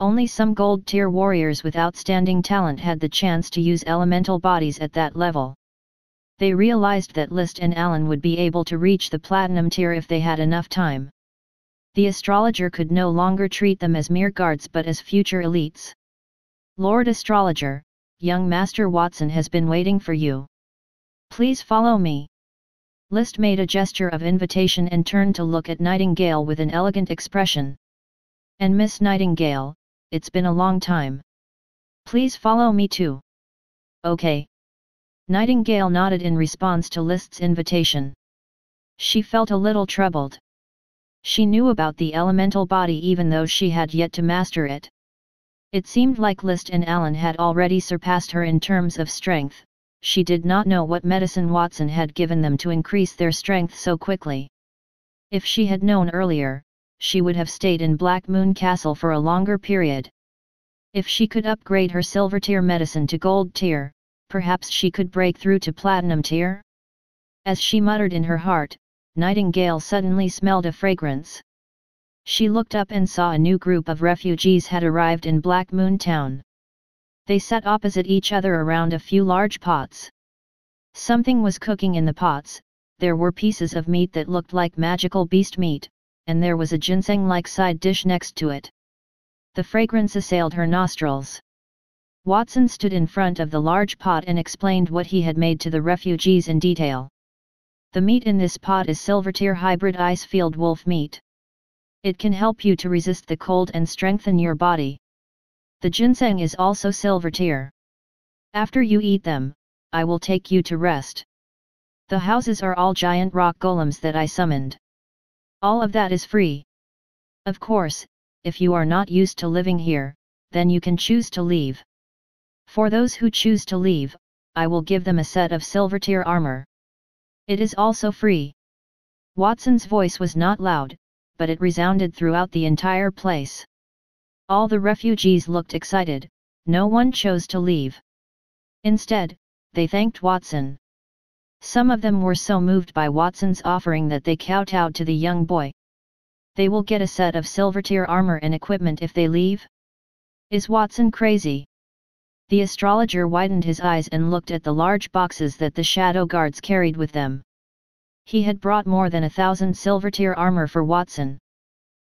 Only some gold tier warriors with outstanding talent had the chance to use elemental bodies at that level. They realized that List and Alan would be able to reach the platinum tier if they had enough time. The astrologer could no longer treat them as mere guards but as future elites. Lord Astrologer, young Master Watson has been waiting for you. Please follow me. List made a gesture of invitation and turned to look at Nightingale with an elegant expression. And Miss Nightingale, it's been a long time. Please follow me too. Okay. Nightingale nodded in response to List's invitation. She felt a little troubled. She knew about the elemental body even though she had yet to master it. It seemed like List and Alan had already surpassed her in terms of strength. She did not know what medicine Watson had given them to increase their strength so quickly. If she had known earlier, she would have stayed in Black Moon Castle for a longer period. If she could upgrade her silver tier medicine to gold tier, perhaps she could break through to platinum tier? As she muttered in her heart, Nightingale suddenly smelled a fragrance. She looked up and saw a new group of refugees had arrived in Black Moon Town. They sat opposite each other around a few large pots. Something was cooking in the pots, there were pieces of meat that looked like magical beast meat, and there was a ginseng-like side dish next to it. The fragrance assailed her nostrils. Watson stood in front of the large pot and explained what he had made to the refugees in detail. The meat in this pot is silver tier hybrid ice-field wolf meat. It can help you to resist the cold and strengthen your body. The ginseng is also silver tier. After you eat them, I will take you to rest. The houses are all giant rock golems that I summoned. All of that is free. Of course, if you are not used to living here, then you can choose to leave. For those who choose to leave, I will give them a set of silver tier armor. It is also free. Watson's voice was not loud, but it resounded throughout the entire place. All the refugees looked excited, no one chose to leave. Instead, they thanked Watson. Some of them were so moved by Watson's offering that they kowtowed to the young boy. They will get a set of silver tier armor and equipment if they leave? Is Watson crazy? The astrologer widened his eyes and looked at the large boxes that the shadow guards carried with them. He had brought more than 1,000 silver tier armor for Watson.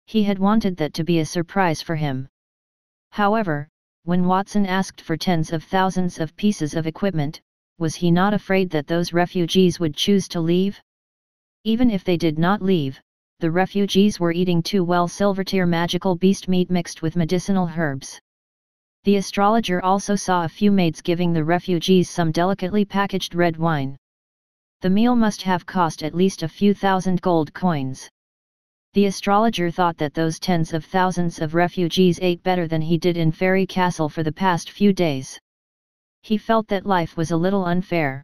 He had wanted that to be a surprise for him. However, when Watson asked for tens of thousands of pieces of equipment, was he not afraid that those refugees would choose to leave? Even if they did not leave, the refugees were eating too well silver-tier magical beast meat mixed with medicinal herbs. The astrologer also saw a few maids giving the refugees some delicately packaged red wine. The meal must have cost at least a few thousand gold coins. The astrologer thought that those tens of thousands of refugees ate better than he did in Fairy Castle for the past few days. He felt that life was a little unfair.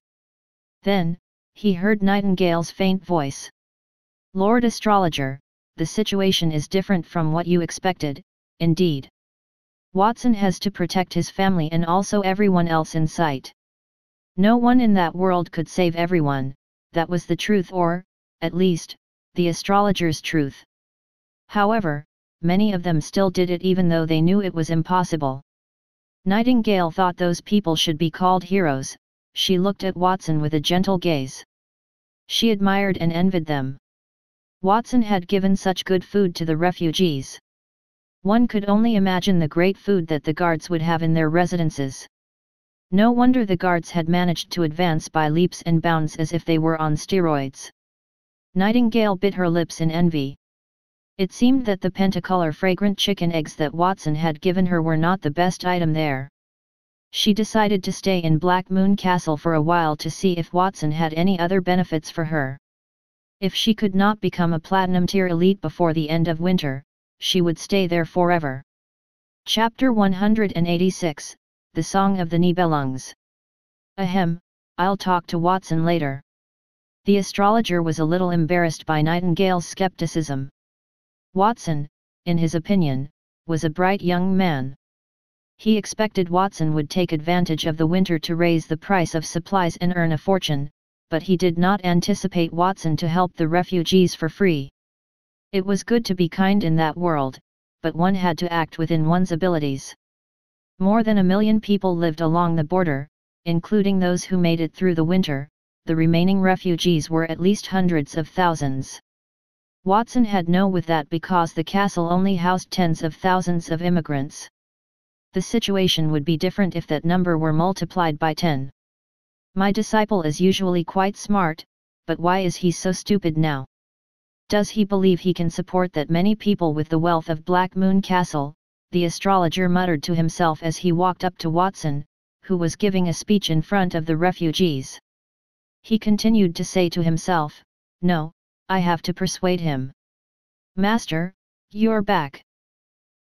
Then, he heard Nightingale's faint voice. "Lord Astrologer, the situation is different from what you expected, indeed. Watson has to protect his family and also everyone else in sight. No one in that world could save everyone, that was the truth or, at least, the astrologer's truth. However, many of them still did it even though they knew it was impossible." Nightingale thought those people should be called heroes. She looked at Watson with a gentle gaze. She admired and envied them. Watson had given such good food to the refugees. One could only imagine the great food that the guards would have in their residences. No wonder the guards had managed to advance by leaps and bounds as if they were on steroids. Nightingale bit her lips in envy. It seemed that the pentacolor fragrant chicken eggs that Watson had given her were not the best item there. She decided to stay in Black Moon Castle for a while to see if Watson had any other benefits for her. If she could not become a platinum tier elite before the end of winter, she would stay there forever. Chapter 186, The Song of the Nibelungs. Ahem, I'll talk to Watson later. The astrologer was a little embarrassed by Nightingale's skepticism. Watson, in his opinion, was a bright young man. He expected Watson would take advantage of the winter to raise the price of supplies and earn a fortune, but he did not anticipate Watson to help the refugees for free. It was good to be kind in that world, but one had to act within one's abilities. More than 1 million people lived along the border, including those who made it through the winter. The remaining refugees were at least hundreds of thousands. Watson had no with that because the castle only housed tens of thousands of immigrants. The situation would be different if that number were multiplied by 10. My disciple is usually quite smart, but why is he so stupid now? Does he believe he can support that many people with the wealth of Black Moon Castle? The astrologer muttered to himself as he walked up to Watson, who was giving a speech in front of the refugees. He continued to say to himself, "No, I have to persuade him." "Master, you're back."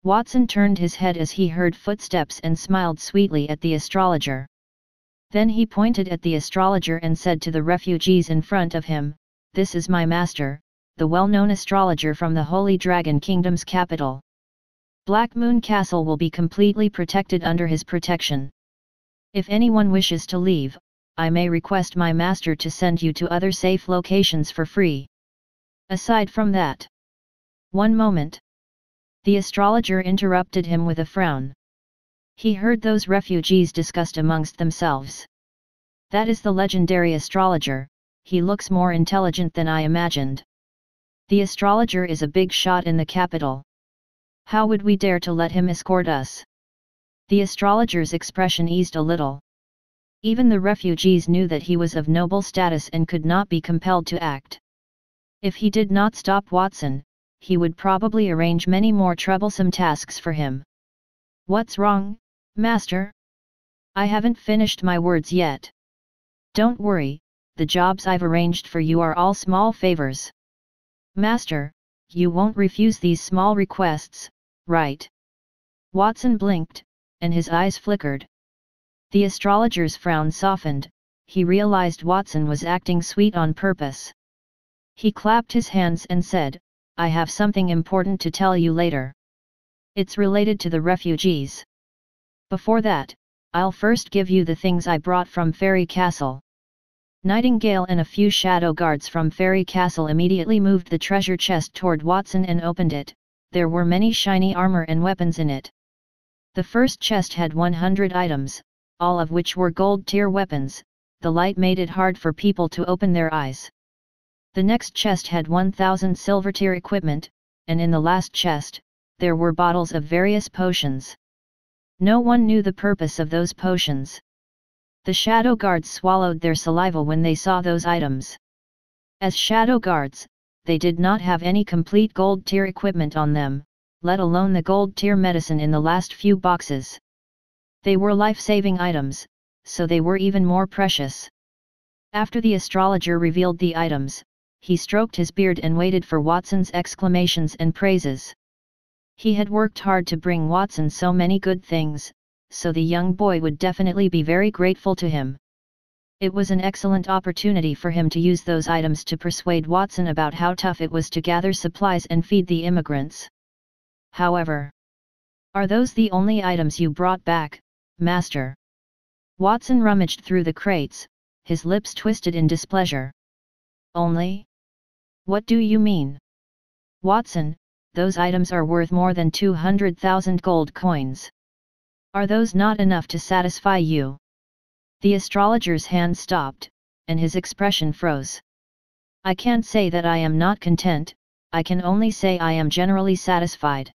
Watson turned his head as he heard footsteps and smiled sweetly at the astrologer. Then he pointed at the astrologer and said to the refugees in front of him, "This is my master, the well-known astrologer from the Holy Dragon Kingdom's capital. Black Moon Castle will be completely protected under his protection. If anyone wishes to leave, I may request my master to send you to other safe locations for free. Aside from that..." "One moment." The astrologer interrupted him with a frown. He heard those refugees discussed amongst themselves. "That is the legendary astrologer, he looks more intelligent than I imagined. The astrologer is a big shot in the capital. How would we dare to let him escort us?" The astrologer's expression eased a little. Even the refugees knew that he was of noble status and could not be compelled to act. If he did not stop Watson, he would probably arrange many more troublesome tasks for him. "What's wrong, master? I haven't finished my words yet." "Don't worry, the jobs I've arranged for you are all small favors." "Master, you won't refuse these small requests, right?" Watson blinked, and his eyes flickered. The astrologer's frown softened. He realized Watson was acting sweet on purpose. He clapped his hands and said, "I have something important to tell you later. It's related to the refugees. Before that, I'll first give you the things I brought from Fairy Castle." Nightingale and a few shadow guards from Fairy Castle immediately moved the treasure chest toward Watson and opened it. There were many shiny armor and weapons in it. The first chest had 100 items, all of which were gold-tier weapons. The light made it hard for people to open their eyes. The next chest had 1,000 silver-tier equipment, and in the last chest, there were bottles of various potions. No one knew the purpose of those potions. The shadow guards swallowed their saliva when they saw those items. As shadow guards, they did not have any complete gold tier equipment on them, let alone the gold tier medicine in the last few boxes. They were life-saving items, so they were even more precious. After the astrologer revealed the items, he stroked his beard and waited for Watson's exclamations and praises. He had worked hard to bring Watson so many good things, so the young boy would definitely be very grateful to him. It was an excellent opportunity for him to use those items to persuade Watson about how tough it was to gather supplies and feed the immigrants. However, "Are those the only items you brought back, Master?" Watson rummaged through the crates, his lips twisted in displeasure. "Only? What do you mean?" "Watson, those items are worth more than 200,000 gold coins. Are those not enough to satisfy you?" The astrologer's hand stopped, and his expression froze. "I can't say that I am not content, I can only say I am generally satisfied.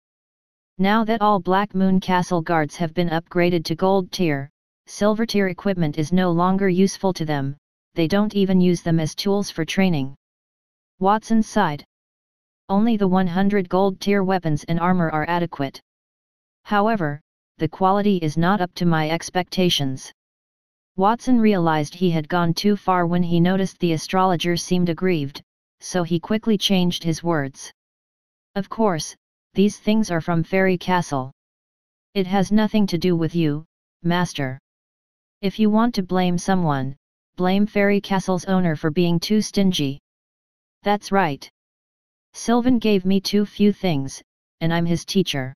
Now that all Black Moon Castle guards have been upgraded to gold tier, silver tier equipment is no longer useful to them, they don't even use them as tools for training." Watson sighed. "Only the 100 gold tier weapons and armor are adequate. However, the quality is not up to my expectations." Watson realized he had gone too far when he noticed the astrologer seemed aggrieved, so he quickly changed his words. "Of course, these things are from Fairy Castle. It has nothing to do with you, Master. If you want to blame someone, blame Fairy Castle's owner for being too stingy." "That's right. Sylvan gave me too few things, and I'm his teacher."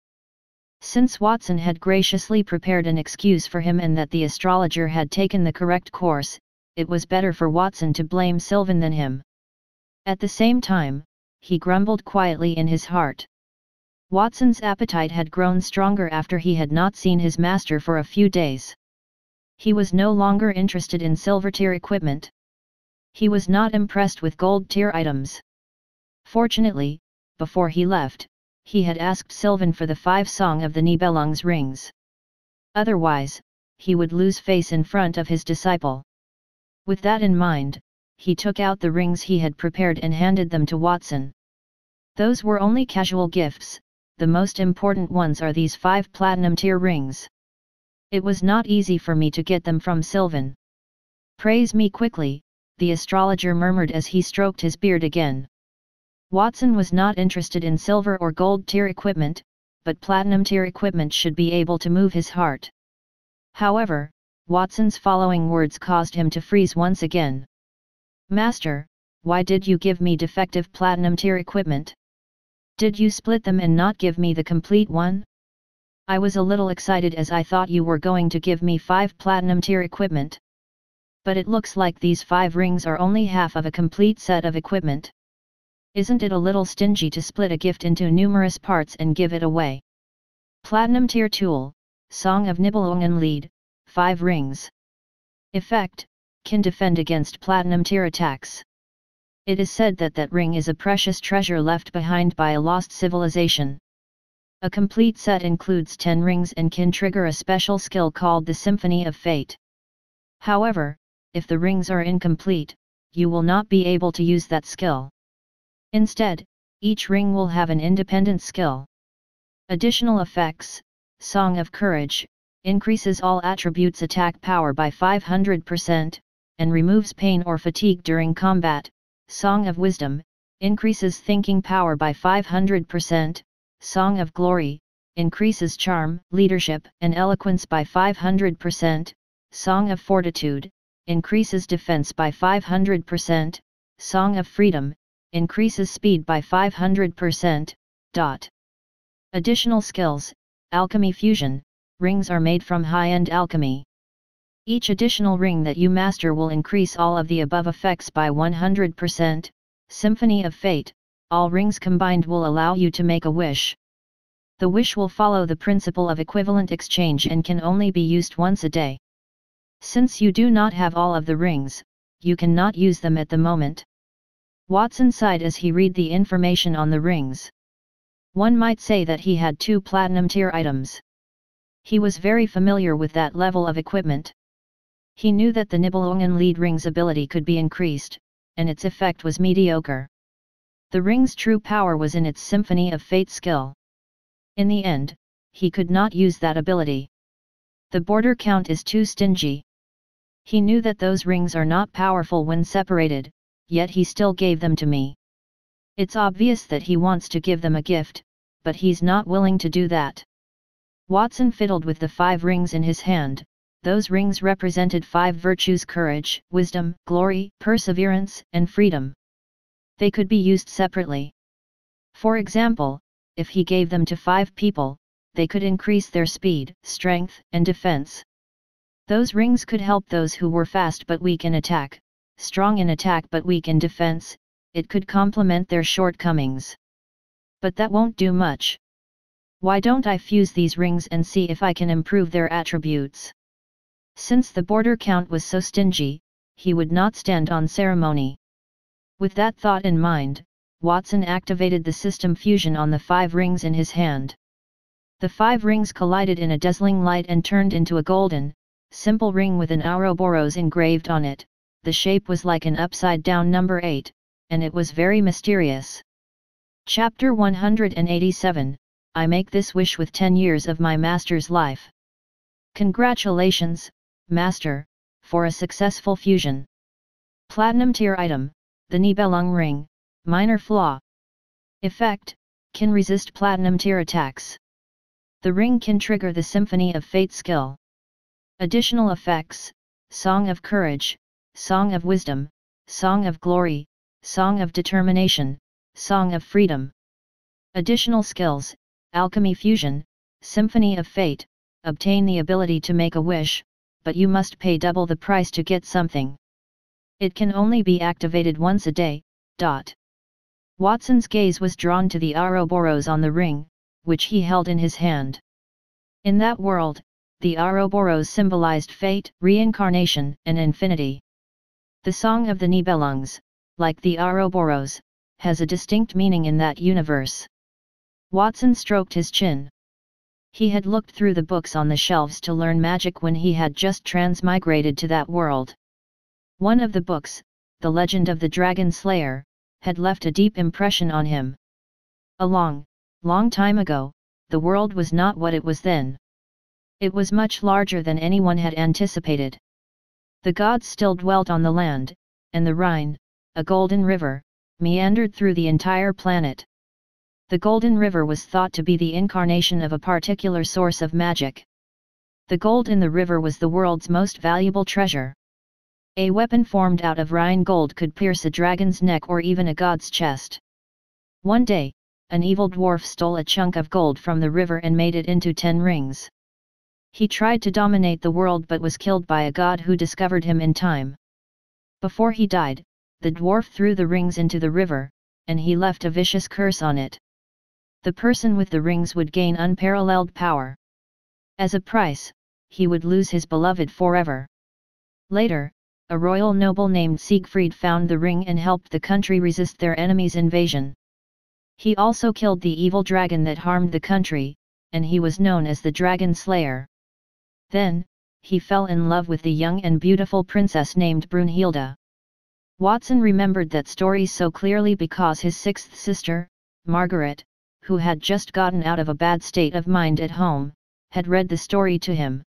Since Watson had graciously prepared an excuse for him and that the astrologer had taken the correct course, it was better for Watson to blame Sylvan than him. At the same time, he grumbled quietly in his heart. Watson's appetite had grown stronger after he had not seen his master for a few days. He was no longer interested in silver tier equipment. He was not impressed with gold tier items. Fortunately, before he left, he had asked Sylvan for the 5 song of the Nibelungs rings. Otherwise, he would lose face in front of his disciple. With that in mind, he took out the rings he had prepared and handed them to Watson. "Those were only casual gifts, the most important ones are these 5 platinum tier rings. It was not easy for me to get them from Sylvan." "Praise me quickly," the astrologer murmured as he stroked his beard again. Watson was not interested in silver or gold tier equipment, but platinum tier equipment should be able to move his heart. However, Watson's following words caused him to freeze once again. "Master, why did you give me defective platinum tier equipment? Did you split them and not give me the complete one? I was a little excited as I thought you were going to give me 5 platinum tier equipment. But it looks like these 5 rings are only half of a complete set of equipment. Isn't it a little stingy to split a gift into numerous parts and give it away? Platinum tier tool, Song of Nibelungen lead, 5 rings. Effect, can defend against platinum tier attacks. It is said that that ring is a precious treasure left behind by a lost civilization. A complete set includes 10 rings and can trigger a special skill called the Symphony of Fate. However, if the rings are incomplete, you will not be able to use that skill. Instead, each ring will have an independent skill. Additional effects, Song of Courage, increases all attributes attack power by 500%, and removes pain or fatigue during combat. Song of Wisdom, increases thinking power by 500%, Song of Glory, increases charm, leadership and eloquence by 500%, Song of Fortitude, increases defense by 500%, Song of Freedom, increases speed by 500%. Additional skills, Alchemy Fusion, rings are made from high-end alchemy. Each additional ring that you master will increase all of the above effects by 100%. Symphony of Fate, all rings combined will allow you to make a wish. The wish will follow the principle of equivalent exchange and can only be used once a day. Since you do not have all of the rings, you cannot use them at the moment. Watson sighed as he read the information on the rings. One might say that he had 2 platinum tier items. He was very familiar with that level of equipment. He knew that the Nibelungen lead ring's ability could be increased, and its effect was mediocre. The ring's true power was in its Symphony of Fate skill. In the end, he could not use that ability. The border count is too stingy. He knew that those rings are not powerful when separated, yet he still gave them to me. It's obvious that he wants to give them a gift, but he's not willing to do that. Watson fiddled with the 5 rings in his hand. Those rings represented 5 virtues: courage, wisdom, glory, perseverance, and freedom. They could be used separately. For example, if he gave them to 5 people, they could increase their speed, strength, and defense. Those rings could help those who were fast but weak in attack, strong in attack but weak in defense. It could complement their shortcomings. But that won't do much. Why don't I fuse these rings and see if I can improve their attributes? Since the border count was so stingy, he would not stand on ceremony. With that thought in mind, Watson activated the system fusion on the 5 rings in his hand. The 5 rings collided in a dazzling light and turned into a golden, simple ring with an Ouroboros engraved on it. The shape was like an upside-down number 8, and it was very mysterious. Chapter 187, I make this wish with 10 years of my master's life. Congratulations, Master, for a successful fusion. Platinum tier item, the Nibelung ring, minor flaw. Effect, can resist platinum tier attacks. The ring can trigger the Symphony of Fate skill. Additional effects: Song of Courage, Song of Wisdom, Song of Glory, Song of Determination, Song of Freedom. Additional skills: Alchemy Fusion, Symphony of Fate. Obtain the ability to make a wish, but you must pay double the price to get something. It can only be activated once a day. Watson's gaze was drawn to the Ouroboros on the ring, which he held in his hand. In that world, the Ouroboros symbolized fate, reincarnation, and infinity. The Song of the Nibelungs, like the Ouroboros, has a distinct meaning in that universe. Watson stroked his chin. He had looked through the books on the shelves to learn magic when he had just transmigrated to that world. One of the books, The Legend of the Dragon Slayer, had left a deep impression on him. A long time ago, the world was not what it was then. It was much larger than anyone had anticipated. The gods still dwelt on the land, and the Rhine, a golden river, meandered through the entire planet. The Golden River was thought to be the incarnation of a particular source of magic. The gold in the river was the world's most valuable treasure. A weapon formed out of Rhine gold could pierce a dragon's neck or even a god's chest. One day, an evil dwarf stole a chunk of gold from the river and made it into 10 rings. He tried to dominate the world but was killed by a god who discovered him in time. Before he died, the dwarf threw the rings into the river, and he left a vicious curse on it. The person with the rings would gain unparalleled power. As a price, he would lose his beloved forever. Later, a royal noble named Siegfried found the ring and helped the country resist their enemies' invasion. He also killed the evil dragon that harmed the country, and he was known as the Dragon Slayer. Then, he fell in love with the young and beautiful princess named Brunhilde. Watson remembered that story so clearly because his 6th sister, Margaret, who had just gotten out of a bad state of mind at home, had read the story to him.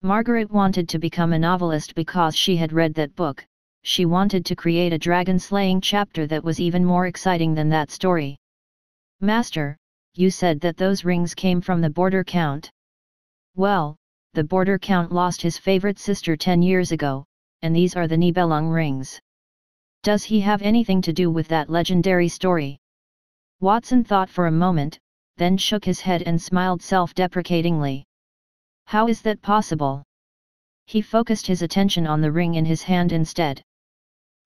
Margaret wanted to become a novelist because she had read that book. She wanted to create a dragon-slaying chapter that was even more exciting than that story. Master, you said that those rings came from the border count. Well, the border count lost his favorite sister 10 years ago, and these are the Nibelung rings. Does he have anything to do with that legendary story? Watson thought for a moment, then shook his head and smiled self-deprecatingly. How is that possible? He focused his attention on the ring in his hand instead.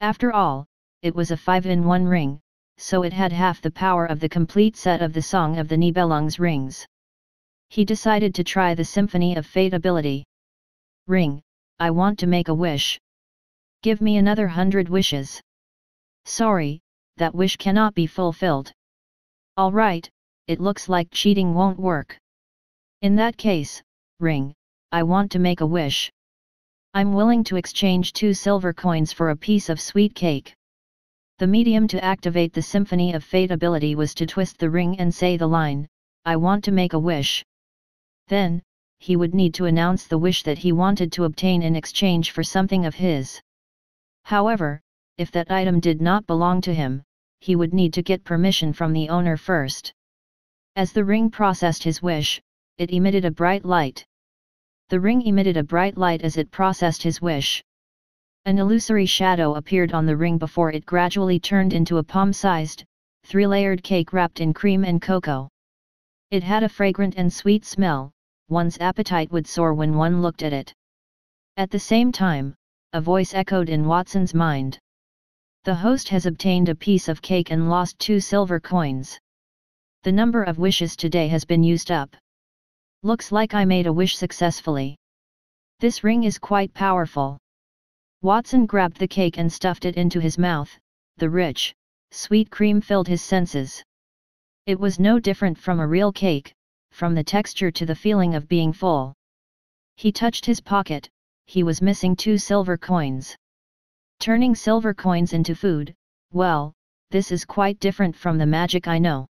After all, it was a 5-in-1 ring, so it had half the power of the complete set of the Song of the Nibelungs rings. He decided to try the Symphony of Fate ability. Ring, I want to make a wish. Give me another 100 wishes. Sorry, that wish cannot be fulfilled. All right, it looks like cheating won't work. In that case, ring, I want to make a wish. I'm willing to exchange 2 silver coins for a piece of sweet cake. The medium to activate the Symphony of Fate ability was to twist the ring and say the line, I want to make a wish. Then, he would need to announce the wish that he wanted to obtain in exchange for something of his. However, if that item did not belong to him, he would need to get permission from the owner first. As the ring processed his wish, it emitted a bright light. The ring emitted a bright light as it processed his wish. An illusory shadow appeared on the ring before it gradually turned into a palm-sized, 3-layered cake wrapped in cream and cocoa. It had a fragrant and sweet smell, one's appetite would soar when one looked at it. At the same time, a voice echoed in Watson's mind. The host has obtained a piece of cake and lost 2 silver coins. The number of wishes today has been used up. Looks like I made a wish successfully. This ring is quite powerful. Watson grabbed the cake and stuffed it into his mouth. The rich, sweet cream filled his senses. It was no different from a real cake, from the texture to the feeling of being full. He touched his pocket, he was missing 2 silver coins. Turning silver coins into food, well, this is quite different from the magic I know.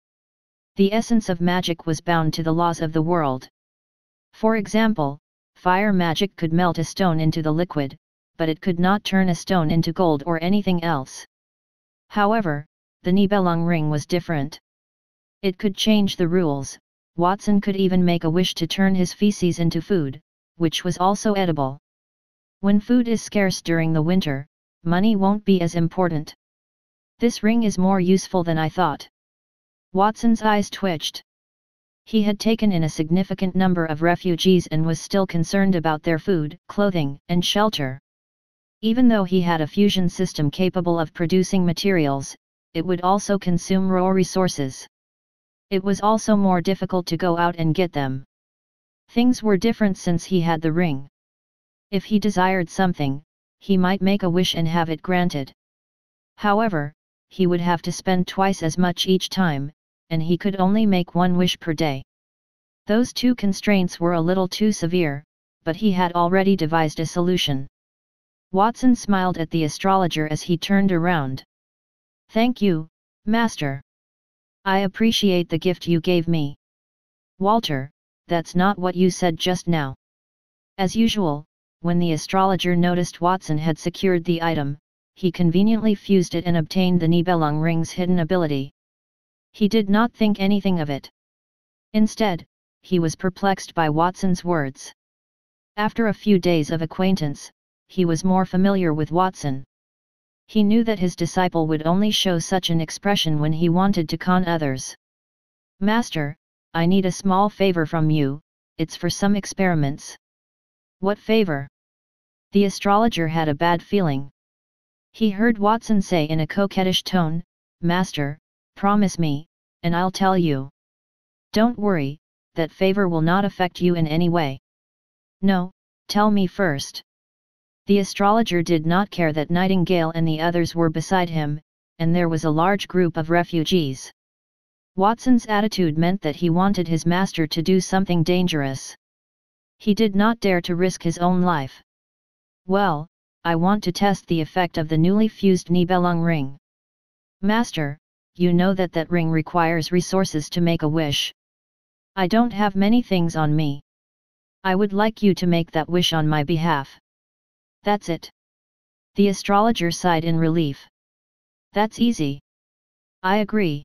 The essence of magic was bound to the laws of the world. For example, fire magic could melt a stone into the liquid, but it could not turn a stone into gold or anything else. However, the Nibelung ring was different. It could change the rules. Watson could even make a wish to turn his feces into food, which was also edible. When food is scarce during the winter, money won't be as important. This ring is more useful than I thought. Watson's eyes twitched. He had taken in a significant number of refugees and was still concerned about their food, clothing, and shelter. Even though he had a fusion system capable of producing materials, it would also consume raw resources. It was also more difficult to go out and get them. Things were different since he had the ring. If he desired something, he might make a wish and have it granted. However, he would have to spend twice as much each time, and he could only make 1 wish per day. Those 2 constraints were a little too severe, but he had already devised a solution. Watson smiled at the astrologer as he turned around. Thank you, Master. I appreciate the gift you gave me. Walter, that's not what you said just now. As usual, when the astrologer noticed Watson had secured the item, he conveniently fused it and obtained the Nibelung ring's hidden ability. He did not think anything of it. Instead, he was perplexed by Watson's words. After a few days of acquaintance, he was more familiar with Watson. He knew that his disciple would only show such an expression when he wanted to con others. Master, I need a small favor from you, it's for some experiments. What favor? The astrologer had a bad feeling. He heard Watson say in a coquettish tone, Master, promise me, and I'll tell you. Don't worry, that favor will not affect you in any way. No, tell me first. The astrologer did not care that Nightingale and the others were beside him, and there was a large group of refugees. Watson's attitude meant that he wanted his master to do something dangerous. He did not dare to risk his own life. Well, I want to test the effect of the newly fused Nibelung ring. Master, you know that ring requires resources to make a wish. I don't have many things on me. I would like you to make that wish on my behalf. That's it. The astrologer sighed in relief. That's easy. I agree.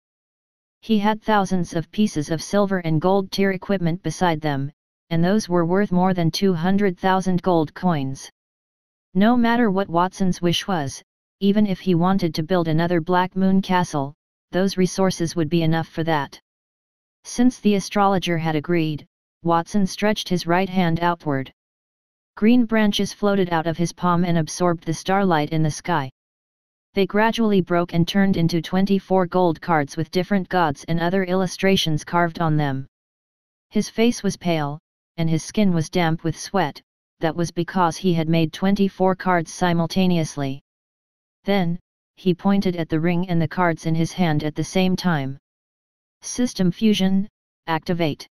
He had thousands of pieces of silver and gold tier equipment beside them, and those were worth more than 200,000 gold coins. No matter what Watson's wish was, even if he wanted to build another Black Moon Castle, those resources would be enough for that. Since the astrologer had agreed, Watson stretched his right hand outward. Green branches floated out of his palm and absorbed the starlight in the sky. They gradually broke and turned into 24 gold cards with different gods and other illustrations carved on them. His face was pale, and his skin was damp with sweat. That was because he had made 24 cards simultaneously. Then, he pointed at the ring and the cards in his hand at the same time. System fusion, activate.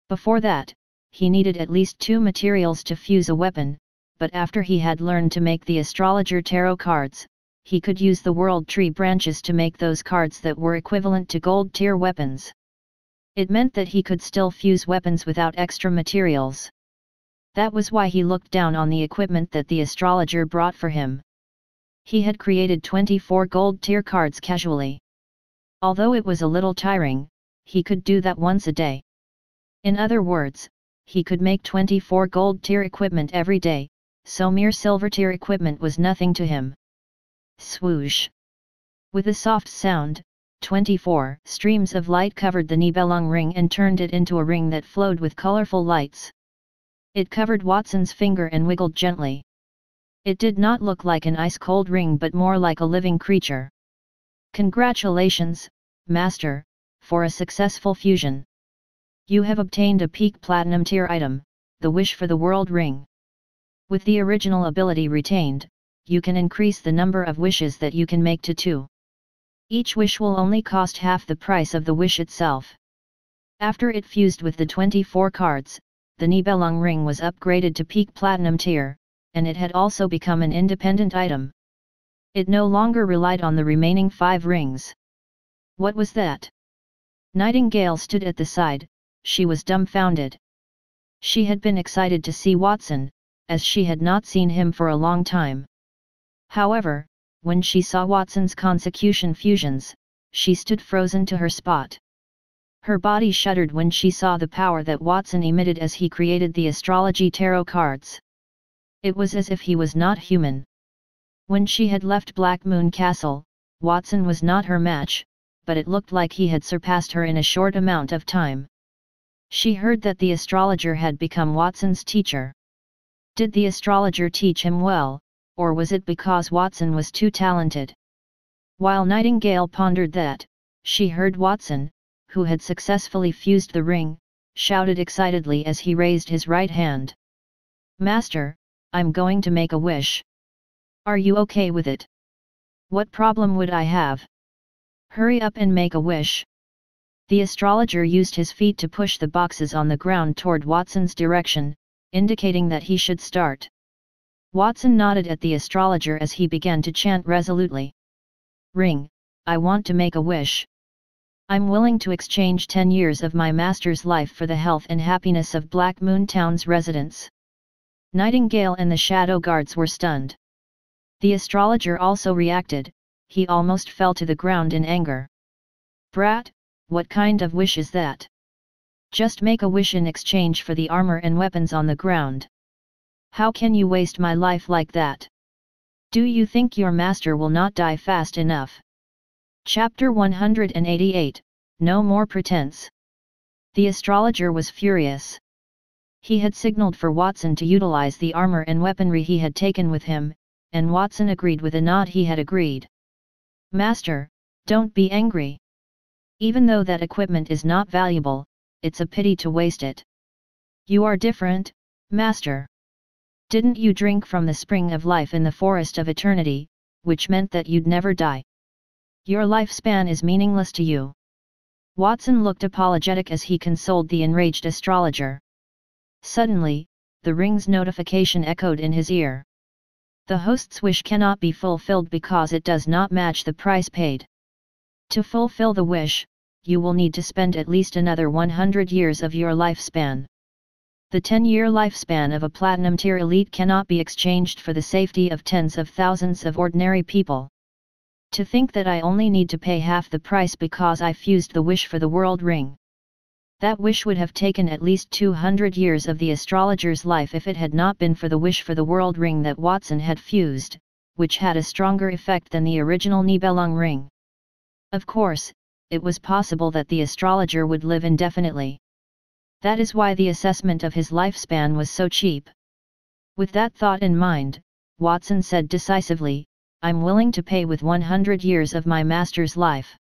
Before that, he needed at least 2 materials to fuse a weapon, but after he had learned to make the Astrologer tarot cards, he could use the World Tree branches to make those cards that were equivalent to gold tier weapons. It meant that he could still fuse weapons without extra materials. That was why he looked down on the equipment that the Astrologer brought for him. He had created 24 gold tier cards casually. Although it was a little tiring, he could do that once a day. In other words, he could make 24 gold tier equipment every day, so mere silver tier equipment was nothing to him. Swoosh! With a soft sound, 24 streams of light covered the Nibelung ring and turned it into a ring that flowed with colorful lights. It covered Watson's finger and wiggled gently. It did not look like an ice-cold ring but more like a living creature. Congratulations, Master, for a successful fusion. You have obtained a peak platinum tier item, the Wish for the World Ring. With the original ability retained, you can increase the number of wishes that you can make to 2. Each wish will only cost half the price of the wish itself. After it fused with the 24 cards, the Nibelung ring was upgraded to peak platinum tier, and it had also become an independent item. It no longer relied on the remaining 5 rings. What was that? Nightingale stood at the side. She was dumbfounded. She had been excited to see Watson, as she had not seen him for a long time. However, when she saw Watson's consecution fusions, she stood frozen to her spot. Her body shuddered when she saw the power that Watson emitted as he created the astrology tarot cards. It was as if he was not human. When she had left Black Moon Castle, Watson was not her match, but it looked like he had surpassed her in a short amount of time. She heard that the astrologer had become Watson's teacher. Did the astrologer teach him well, or was it because Watson was too talented? While Nightingale pondered that, she heard Watson, who had successfully fused the ring, shouted excitedly as he raised his right hand. Master, I'm going to make a wish. Are you okay with it? What problem would I have? Hurry up and make a wish. The astrologer used his feet to push the boxes on the ground toward Watson's direction, indicating that he should start. Watson nodded at the astrologer as he began to chant resolutely. Ring, I want to make a wish. I'm willing to exchange 10 years of my master's life for the health and happiness of Black Moon Town's residents. Nightingale and the Shadow Guards were stunned. The astrologer also reacted. He almost fell to the ground in anger. Brat, what kind of wish is that? Just make a wish in exchange for the armor and weapons on the ground. How can you waste my life like that? Do you think your master will not die fast enough? Chapter 188, No More Pretense. The astrologer was furious. He had signaled for Watson to utilize the armor and weaponry he had taken with him, and Watson agreed with a nod. He had agreed. Master, don't be angry. Even though that equipment is not valuable, it's a pity to waste it. You are different, Master. Didn't you drink from the spring of life in the forest of eternity, which meant that you'd never die? Your lifespan is meaningless to you. Watson looked apologetic as he consoled the enraged astrologer. Suddenly, the ring's notification echoed in his ear. The host's wish cannot be fulfilled because it does not match the price paid. To fulfill the wish, you will need to spend at least another 100 years of your lifespan. The 10-year lifespan of a platinum tier elite cannot be exchanged for the safety of tens of thousands of ordinary people. To think that I only need to pay half the price because I fused the Wish for the World Ring. That wish would have taken at least 200 years of the astrologer's life if it had not been for the Wish for the World Ring that Watson had fused, which had a stronger effect than the original Nibelung ring. Of course, it was possible that the astrologer would live indefinitely. That is why the assessment of his lifespan was so cheap. With that thought in mind, Watson said decisively, I'm willing to pay with 100 years of my master's life.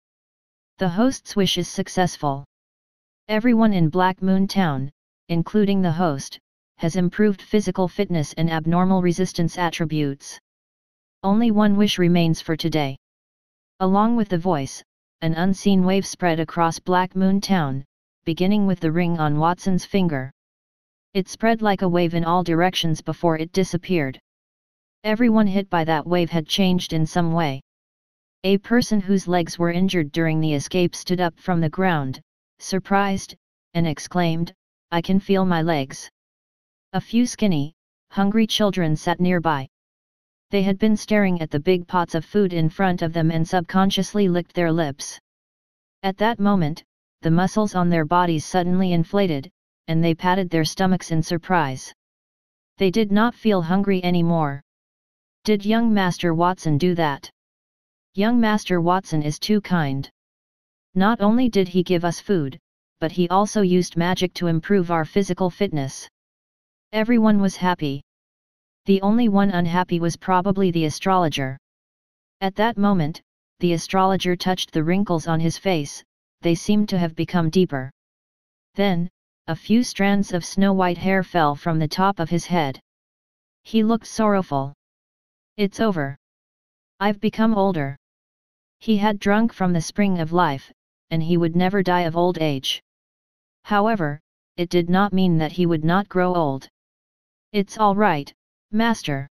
The host's wish is successful. Everyone in Black Moon Town, including the host, has improved physical fitness and abnormal resistance attributes. Only one wish remains for today. Along with the voice, an unseen wave spread across Black Moon Town, beginning with the ring on Watson's finger. It spread like a wave in all directions before it disappeared. Everyone hit by that wave had changed in some way. A person whose legs were injured during the escape stood up from the ground, surprised, and exclaimed, "I can feel my legs." A few skinny, hungry children sat nearby. They had been staring at the big pots of food in front of them and subconsciously licked their lips. At that moment, the muscles on their bodies suddenly inflated, and they patted their stomachs in surprise. They did not feel hungry anymore. Did young Master Watson do that? Young Master Watson is too kind. Not only did he give us food, but he also used magic to improve our physical fitness. Everyone was happy. The only one unhappy was probably the astrologer. At that moment, the astrologer touched the wrinkles on his face. They seemed to have become deeper. Then, a few strands of snow-white hair fell from the top of his head. He looked sorrowful. "It's over. I've become older." He had drunk from the spring of life, and he would never die of old age. However, it did not mean that he would not grow old. "It's all right, Master.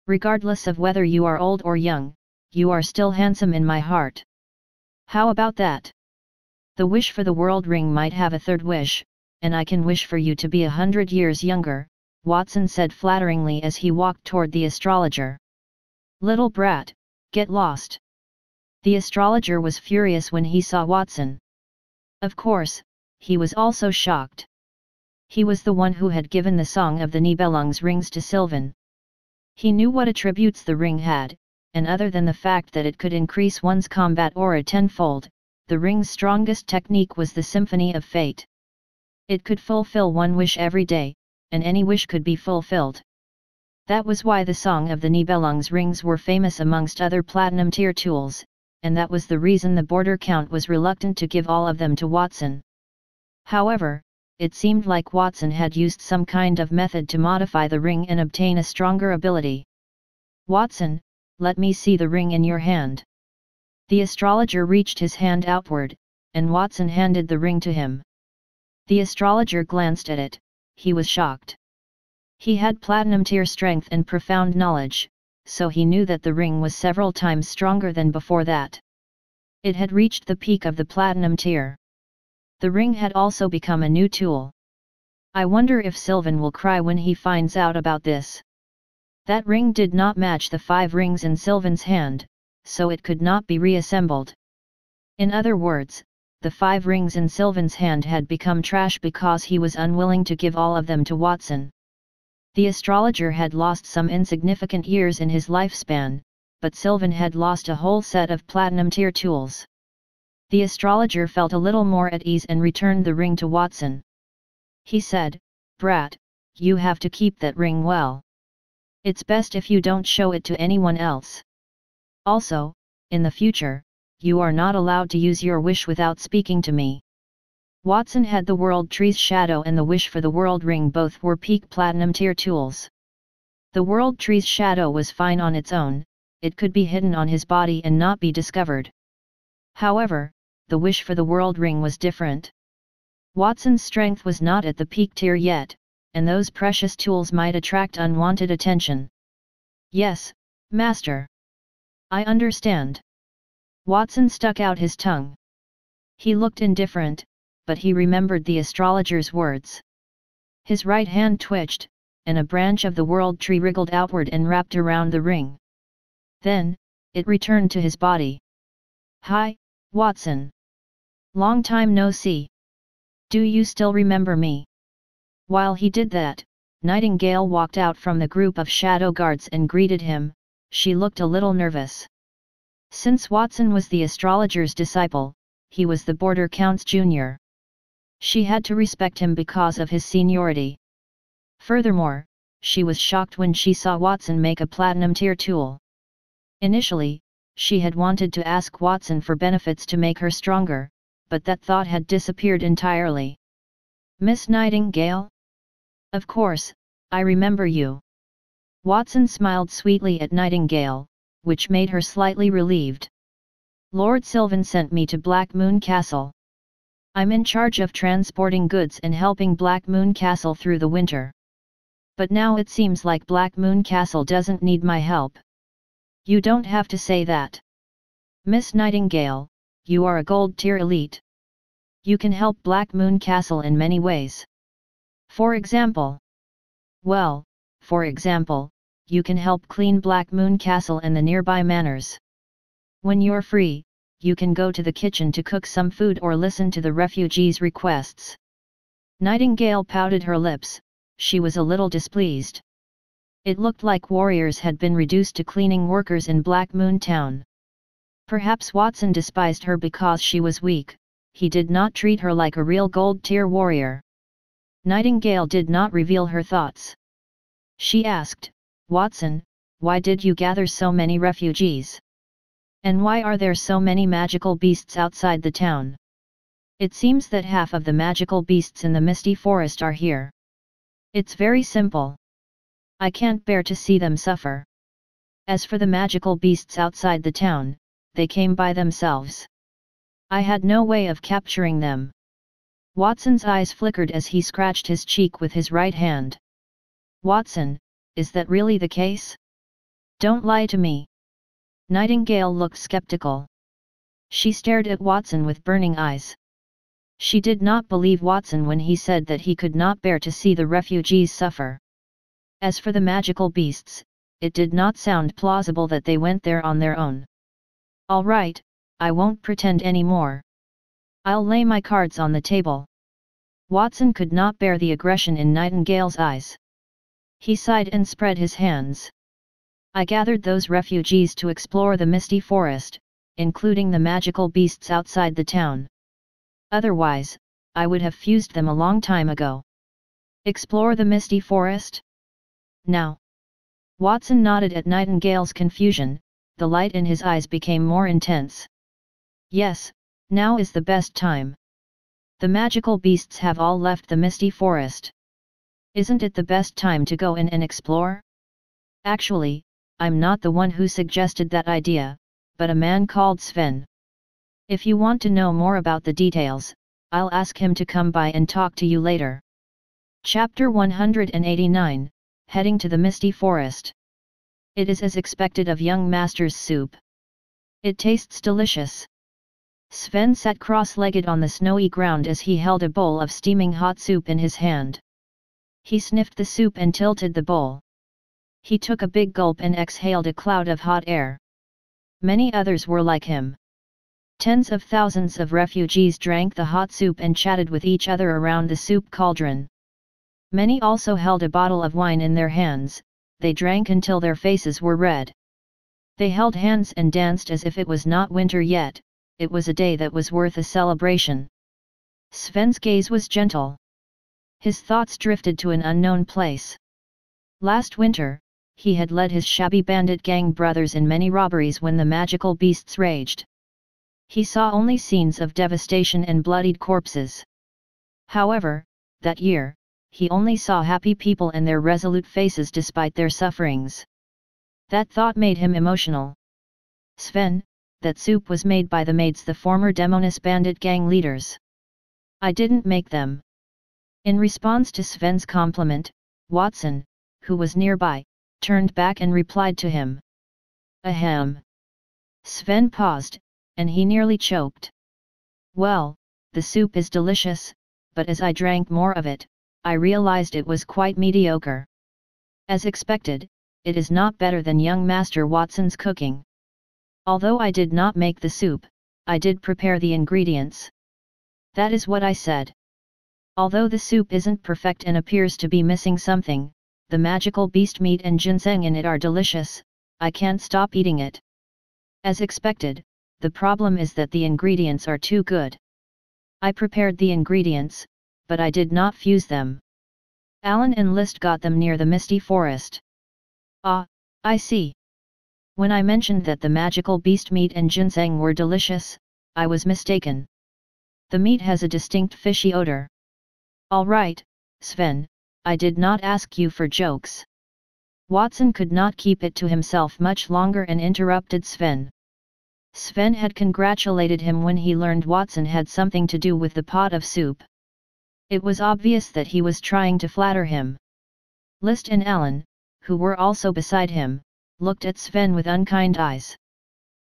Regardless of whether you are old or young, you are still handsome in my heart. How about that? The wish for the world ring might have a third wish, and I can wish for you to be 100 years younger," Watson said flatteringly as he walked toward the astrologer. "Little brat, get lost." The astrologer was furious when he saw Watson. Of course, he was also shocked. He was the one who had given the Song of the Nibelungs rings to Sylvan. He knew what attributes the ring had, and other than the fact that it could increase one's combat aura tenfold, the ring's strongest technique was the Symphony of Fate. It could fulfill one wish every day, and any wish could be fulfilled. That was why the Song of the Nibelungs rings were famous amongst other platinum tier tools, and that was the reason the border count was reluctant to give all of them to Watson. However, it seemed like Watson had used some kind of method to modify the ring and obtain a stronger ability. "Watson, let me see the ring in your hand." The astrologer reached his hand outward, and Watson handed the ring to him. The astrologer glanced at it. He was shocked. He had platinum tier strength and profound knowledge, so he knew that the ring was several times stronger than before that. It had reached the peak of the platinum tier. The ring had also become a new tool. "I wonder if Sylvan will cry when he finds out about this." That ring did not match the 5 rings in Sylvan's hand, so it could not be reassembled. In other words, the 5 rings in Sylvan's hand had become trash because he was unwilling to give all of them to Watson. The astrologer had lost some insignificant years in his lifespan, but Sylvan had lost a whole set of platinum tier tools. The astrologer felt a little more at ease and returned the ring to Watson. He said, "Brat, you have to keep that ring well. It's best if you don't show it to anyone else. Also, in the future, you are not allowed to use your wish without speaking to me." Watson had the World Tree's Shadow and the Wish for the World Ring. Both were peak platinum tier tools. The World Tree's Shadow was fine on its own, it could be hidden on his body and not be discovered. However, the Wish for the World Ring was different. Watson's strength was not at the peak tier yet, and those precious tools might attract unwanted attention. "Yes, Master. I understand." Watson stuck out his tongue. He looked indifferent, but he remembered the astrologer's words. His right hand twitched, and a branch of the world tree wriggled outward and wrapped around the ring. Then, it returned to his body. "Hi, Watson. Long time no see. Do you still remember me?" While he did that, Nightingale walked out from the group of shadow guards and greeted him. She looked a little nervous. Since Watson was the astrologer's disciple, he was the border count's junior. She had to respect him because of his seniority. Furthermore, she was shocked when she saw Watson make a platinum tier tool. Initially, she had wanted to ask Watson for benefits to make her stronger, but that thought had disappeared entirely. "Miss Nightingale? Of course, I remember you." Watson smiled sweetly at Nightingale, which made her slightly relieved. Lord Sylvan sent me to Black Moon Castle. I'm in charge of transporting goods and helping Black Moon Castle through the winter. But now it seems like Black Moon Castle doesn't need my help. You don't have to say that. Miss Nightingale, you are a gold tier elite. You can help Black Moon Castle in many ways. For example, you can help clean Black Moon Castle and the nearby manors. When you're free, you can go to the kitchen to cook some food or listen to the refugees' requests. Nightingale pouted her lips, she was a little displeased. It looked like warriors had been reduced to cleaning workers in Black Moon Town. Perhaps Watson despised her because she was weak, he did not treat her like a real gold-tier warrior. Nightingale did not reveal her thoughts. She asked, Watson, why did you gather so many refugees? And why are there so many magical beasts outside the town? It seems that half of the magical beasts in the Misty Forest are here. It's very simple. I can't bear to see them suffer. As for the magical beasts outside the town, they came by themselves. I had no way of capturing them. Watson's eyes flickered as he scratched his cheek with his right hand. Watson, is that really the case? Don't lie to me. Nightingale looked skeptical. She stared at Watson with burning eyes. She did not believe Watson when he said that he could not bear to see the refugees suffer. As for the magical beasts, it did not sound plausible that they went there on their own. All right, I won't pretend anymore. I'll lay my cards on the table. Watson could not bear the aggression in Nightingale's eyes. He sighed and spread his hands. I gathered those refugees to explore the Misty Forest, including the magical beasts outside the town. Otherwise, I would have fused them a long time ago. Explore the Misty Forest? Now. Watson nodded at Nightingale's confusion, the light in his eyes became more intense. Yes, now is the best time. The magical beasts have all left the Misty Forest. Isn't it the best time to go in and explore? Actually, I'm not the one who suggested that idea, but a man called Sven. If you want to know more about the details, I'll ask him to come by and talk to you later. Chapter 189, Heading to the Misty Forest. It is as expected of young master's soup. It tastes delicious. Sven sat cross-legged on the snowy ground as he held a bowl of steaming hot soup in his hand. He sniffed the soup and tilted the bowl. He took a big gulp and exhaled a cloud of hot air. Many others were like him. Tens of thousands of refugees drank the hot soup and chatted with each other around the soup cauldron. Many also held a bottle of wine in their hands, they drank until their faces were red. They held hands and danced as if it was not winter yet, it was a day that was worth a celebration. Sven's gaze was gentle. His thoughts drifted to an unknown place. Last winter, he had led his shabby bandit gang brothers in many robberies when the magical beasts raged. He saw only scenes of devastation and bloodied corpses. However, that year, he only saw happy people and their resolute faces despite their sufferings. That thought made him emotional. Sven, that soup was made by the maids, the former Demonis bandit gang leaders. I didn't make them. In response to Sven's compliment, Watson, who was nearby, turned back and replied to him. Ahem. Sven paused, and he nearly choked. Well, the soup is delicious, but as I drank more of it, I realized it was quite mediocre. As expected, it is not better than young Master Watson's cooking. Although I did not make the soup, I did prepare the ingredients. That is what I said. Although the soup isn't perfect and appears to be missing something, the magical beast meat and ginseng in it are delicious, I can't stop eating it. As expected, the problem is that the ingredients are too good. I prepared the ingredients, but I did not fuse them. Alan and List got them near the Misty Forest. Ah, I see. When I mentioned that the magical beast meat and ginseng were delicious, I was mistaken. The meat has a distinct fishy odor. All right, Sven, I did not ask you for jokes. Watson could not keep it to himself much longer and interrupted Sven. Sven had congratulated him when he learned Watson had something to do with the pot of soup. It was obvious that he was trying to flatter him. List and Alan, who were also beside him, looked at Sven with unkind eyes.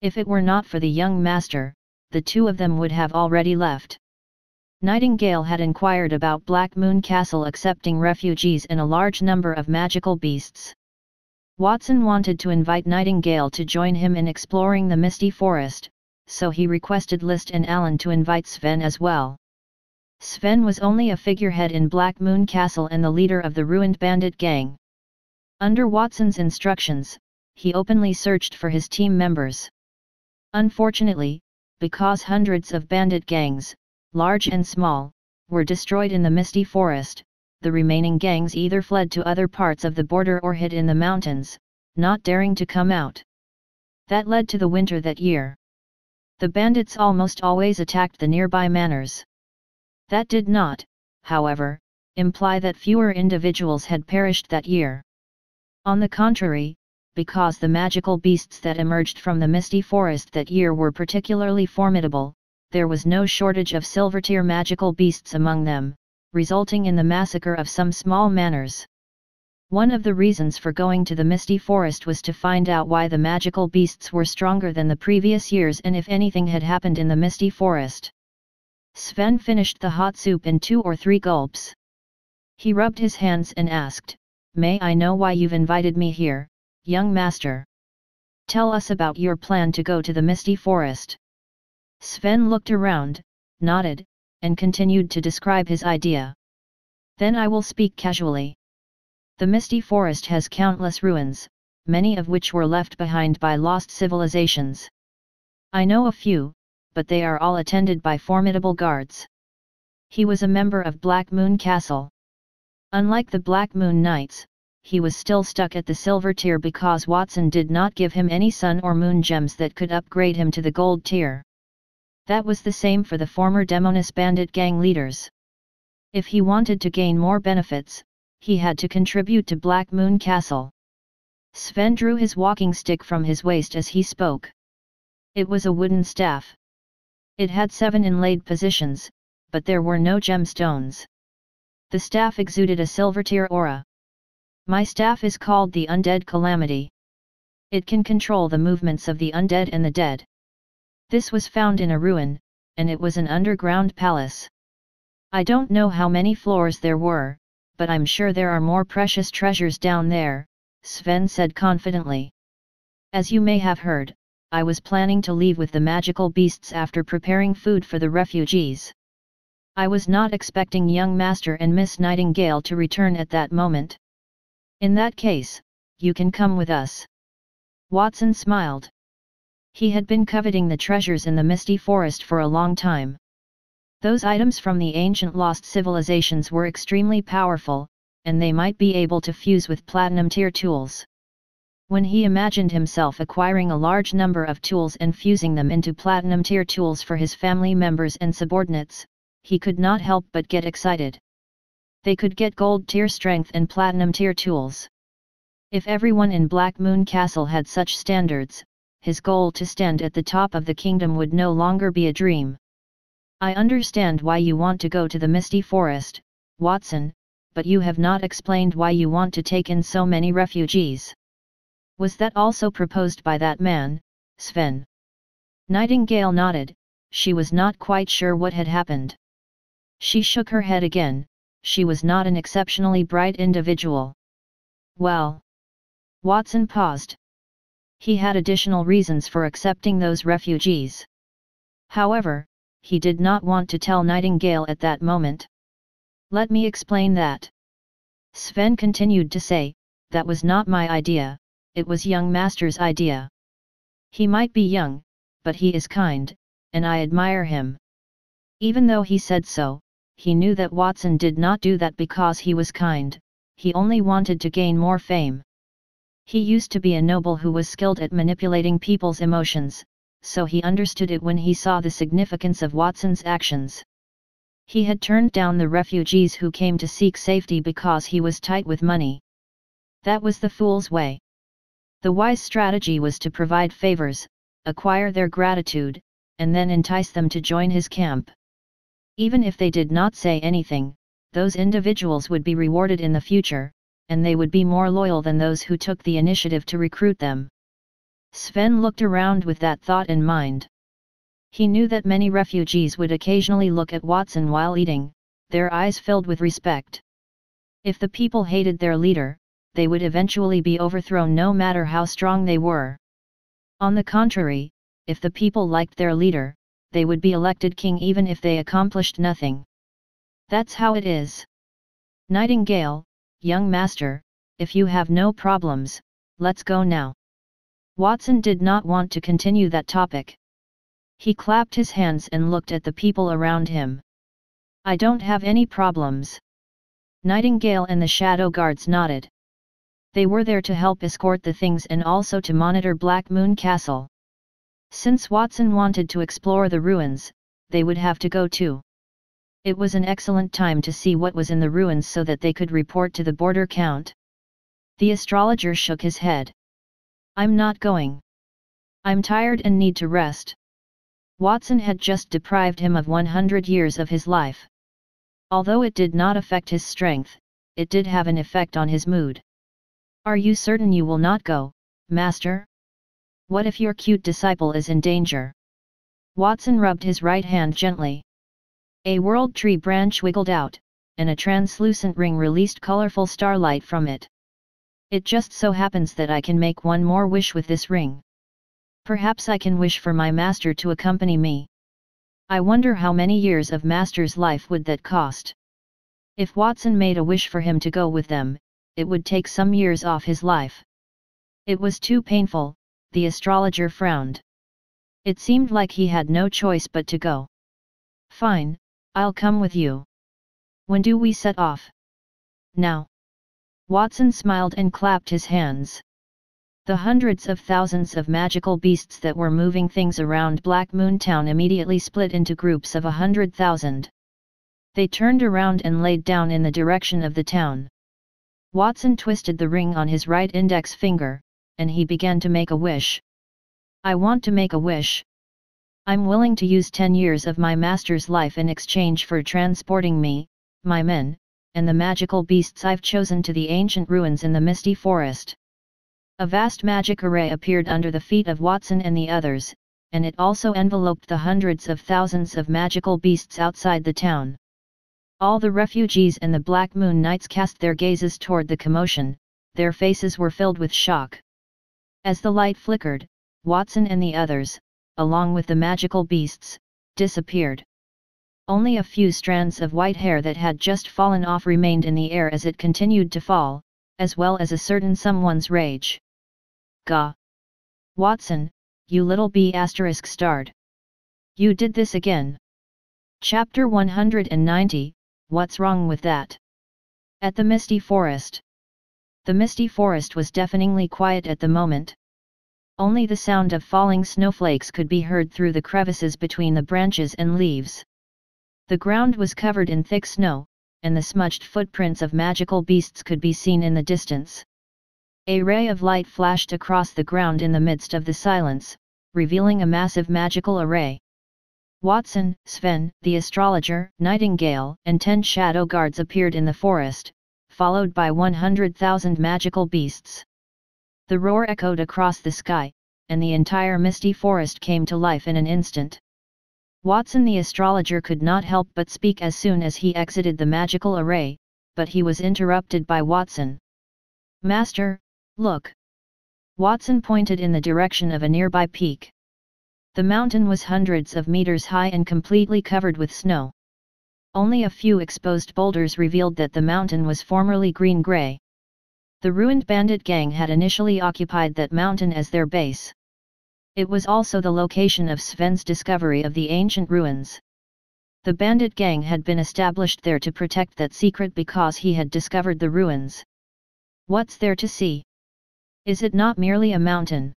If it were not for the young master, the two of them would have already left. Nightingale had inquired about Black Moon Castle accepting refugees and a large number of magical beasts. Watson wanted to invite Nightingale to join him in exploring the Misty Forest, so he requested List and Alan to invite Sven as well. Sven was only a figurehead in Black Moon Castle and the leader of the ruined bandit gang. Under Watson's instructions, he openly searched for his team members. Unfortunately, because hundreds of bandit gangs, large and small, were destroyed in the Misty Forest, the remaining gangs either fled to other parts of the border or hid in the mountains, not daring to come out. That led to the winter that year. The bandits almost always attacked the nearby manors. That did not, however, imply that fewer individuals had perished that year. On the contrary, because the magical beasts that emerged from the Misty Forest that year were particularly formidable, there was no shortage of silver-tier magical beasts among them, resulting in the massacre of some small manors. One of the reasons for going to the Misty Forest was to find out why the magical beasts were stronger than the previous years and if anything had happened in the Misty Forest. Sven finished the hot soup in 2 or 3 gulps. He rubbed his hands and asked, "May I know why you've invited me here, young master? Tell us about your plan to go to the Misty Forest." Sven looked around, nodded, and continued to describe his idea. "Then I will speak casually. The Misty Forest has countless ruins, many of which were left behind by lost civilizations. I know a few, but they are all attended by formidable guards." He was a member of Black Moon Castle. Unlike the Black Moon Knights, he was still stuck at the silver tier because Watson did not give him any sun or moon gems that could upgrade him to the gold tier. That was the same for the former Demoness bandit gang leaders. If he wanted to gain more benefits, he had to contribute to Black Moon Castle. Sven drew his walking stick from his waist as he spoke. It was a wooden staff. It had 7 inlaid positions, but there were no gemstones. The staff exuded a silver-tier aura. "My staff is called the Undead Calamity. It can control the movements of the undead and the dead. This was found in a ruin, and it was an underground palace. I don't know how many floors there were, but I'm sure there are more precious treasures down there," Sven said confidently. "As you may have heard, I was planning to leave with the magical beasts after preparing food for the refugees. I was not expecting young Master and Miss Nightingale to return at that moment. In that case, you can come with us." Watson smiled. He had been coveting the treasures in the Misty Forest for a long time. Those items from the ancient lost civilizations were extremely powerful, and they might be able to fuse with platinum-tier tools. When he imagined himself acquiring a large number of tools and fusing them into platinum-tier tools for his family members and subordinates, he could not help but get excited. They could get gold-tier strength and platinum-tier tools. If everyone in Black Moon Castle had such standards, his goal to stand at the top of the kingdom would no longer be a dream. "I understand why you want to go to the Misty Forest, Watson, but you have not explained why you want to take in so many refugees. Was that also proposed by that man, Sven?" Nightingale nodded. She was not quite sure what had happened. She shook her head again. She was not an exceptionally bright individual. "Well..." Watson paused. He had additional reasons for accepting those refugees. However, he did not want to tell Nightingale at that moment. "Let me explain that." Sven continued to say, "That was not my idea, it was young Master's idea. He might be young, but he is kind, and I admire him." Even though he said so, he knew that Watson did not do that because he was kind, he only wanted to gain more fame. He used to be a noble who was skilled at manipulating people's emotions, so he understood it when he saw the significance of Watson's actions. He had turned down the refugees who came to seek safety because he was tight with money. That was the fool's way. The wise strategy was to provide favors, acquire their gratitude, and then entice them to join his camp. Even if they did not say anything, those individuals would be rewarded in the future, and they would be more loyal than those who took the initiative to recruit them. Sven looked around with that thought in mind. He knew that many refugees would occasionally look at Watson while eating, their eyes filled with respect. If the people hated their leader, they would eventually be overthrown no matter how strong they were. On the contrary, if the people liked their leader, they would be elected king even if they accomplished nothing. That's how it is. Nightingale, young master, if you have no problems, let's go now. Watson did not want to continue that topic. He clapped his hands and looked at the people around him. I don't have any problems. Nightingale and the shadow guards nodded. They were there to help escort the things and also to monitor Black Moon Castle. Since Watson wanted to explore the ruins, they would have to go too. It was an excellent time to see what was in the ruins so that they could report to the border count. The astrologer shook his head. I'm not going. I'm tired and need to rest. Watson had just deprived him of 100 years of his life. Although it did not affect his strength, it did have an effect on his mood. Are you certain you will not go, master? What if your cute disciple is in danger? Watson rubbed his right hand gently. A world tree branch wiggled out, and a translucent ring released colorful starlight from it. It just so happens that I can make one more wish with this ring. Perhaps I can wish for my master to accompany me. I wonder how many years of master's life would that cost? If Watson made a wish for him to go with them, it would take some years off his life. It was too painful, the astrologer frowned. It seemed like he had no choice but to go. Fine, I'll come with you. When do we set off? Now. Watson smiled and clapped his hands. The hundreds of thousands of magical beasts that were moving things around Black Moon Town immediately split into groups of 100,000. They turned around and laid down in the direction of the town. Watson twisted the ring on his right index finger, and he began to make a wish. I want to make a wish. I'm willing to use 10 years of my master's life in exchange for transporting me, my men, and the magical beasts I've chosen to the ancient ruins in the Misty Forest. A vast magic array appeared under the feet of Watson and the others, and it also enveloped the hundreds of thousands of magical beasts outside the town. All the refugees and the Black Moon Knights cast their gazes toward the commotion, their faces were filled with shock. As the light flickered, Watson and the others, along with the magical beasts, disappeared. Only a few strands of white hair that had just fallen off remained in the air as it continued to fall, as well as a certain someone's rage. Gah! Watson, you little b*****. You did this again. Chapter 190, What's wrong with that? At the Misty Forest. The Misty Forest was deafeningly quiet at the moment. Only the sound of falling snowflakes could be heard through the crevices between the branches and leaves. The ground was covered in thick snow, and the smudged footprints of magical beasts could be seen in the distance. A ray of light flashed across the ground in the midst of the silence, revealing a massive magical array. Watson, Sven, the astrologer, Nightingale, and 10 shadow guards appeared in the forest, followed by 100,000 magical beasts. The roar echoed across the sky, and the entire Misty Forest came to life in an instant. Watson the astrologer could not help but speak as soon as he exited the magical array, but he was interrupted by Watson. Master, look! Watson pointed in the direction of a nearby peak. The mountain was hundreds of meters high and completely covered with snow. Only a few exposed boulders revealed that the mountain was formerly green-gray. The ruined bandit gang had initially occupied that mountain as their base. It was also the location of Sven's discovery of the ancient ruins. The bandit gang had been established there to protect that secret because he had discovered the ruins. What's there to see? Is it not merely a mountain?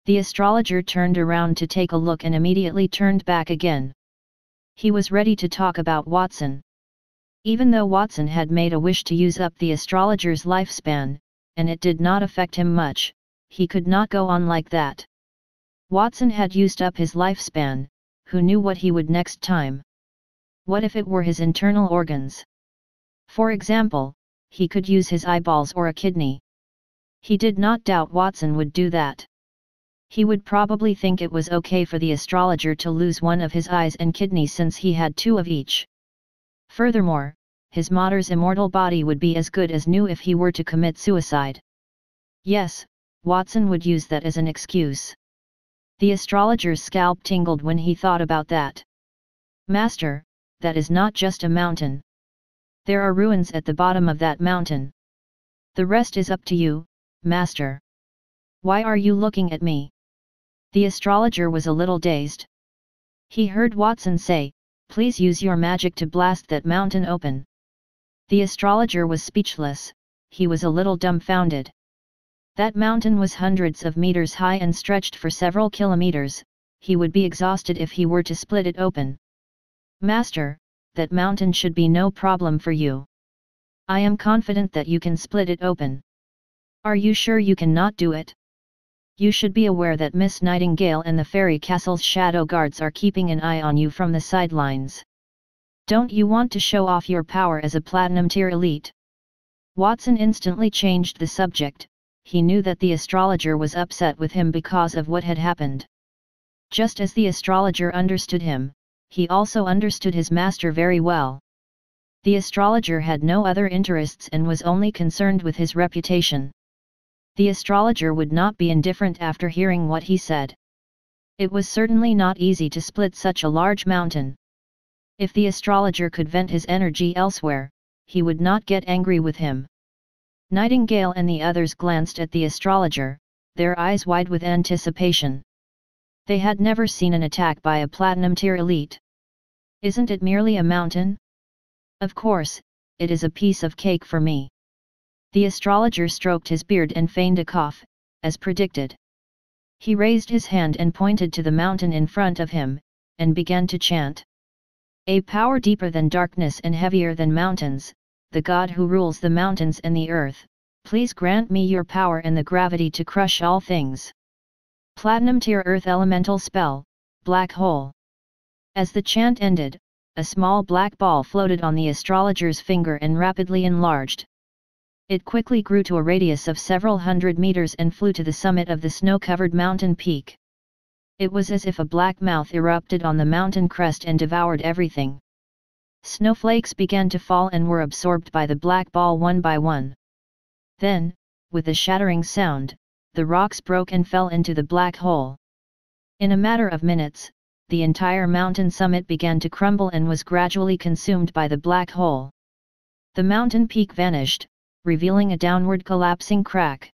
The astrologer turned around to take a look and immediately turned back again. He was ready to talk about Watson. Even though Watson had made a wish to use up the astrologer's lifespan, and it did not affect him much, he could not go on like that. Watson had used up his lifespan, who knew what he would next time? What if it were his internal organs? For example, he could use his eyeballs or a kidney. He did not doubt Watson would do that. He would probably think it was okay for the astrologer to lose one of his eyes and kidney since he had two of each. Furthermore, his martyr's immortal body would be as good as new if he were to commit suicide. Yes, Watson would use that as an excuse. The astrologer's scalp tingled when he thought about that. Master, that is not just a mountain. There are ruins at the bottom of that mountain. The rest is up to you, Master. Why are you looking at me? The astrologer was a little dazed. He heard Watson say, "Please use your magic to blast that mountain open." The astrologer was speechless, he was a little dumbfounded. That mountain was hundreds of meters high and stretched for several kilometers, he would be exhausted if he were to split it open. Master, that mountain should be no problem for you. I am confident that you can split it open. Are you sure you cannot do it? You should be aware that Miss Nightingale and the fairy castle's shadow guards are keeping an eye on you from the sidelines. Don't you want to show off your power as a platinum tier elite? Watson instantly changed the subject. He knew that the astrologer was upset with him because of what had happened. Just as the astrologer understood him, he also understood his master very well. The astrologer had no other interests and was only concerned with his reputation. The astrologer would not be indifferent after hearing what he said. It was certainly not easy to split such a large mountain. If the astrologer could vent his energy elsewhere, he would not get angry with him. Nightingale and the others glanced at the astrologer, their eyes wide with anticipation. They had never seen an attack by a platinum tier elite. Isn't it merely a mountain? Of course, it is a piece of cake for me. The astrologer stroked his beard and feigned a cough, as predicted. He raised his hand and pointed to the mountain in front of him, and began to chant. A power deeper than darkness and heavier than mountains, the God who rules the mountains and the earth, please grant me your power and the gravity to crush all things. Platinum tier earth elemental spell, black hole. As the chant ended, a small black ball floated on the astrologer's finger and rapidly enlarged. It quickly grew to a radius of several hundred meters and flew to the summit of the snow-covered mountain peak. It was as if a black mouth erupted on the mountain crest and devoured everything. Snowflakes began to fall and were absorbed by the black ball one by one. Then, with a shattering sound, the rocks broke and fell into the black hole. In a matter of minutes, the entire mountain summit began to crumble and was gradually consumed by the black hole. The mountain peak vanished, revealing a downward collapsing crack.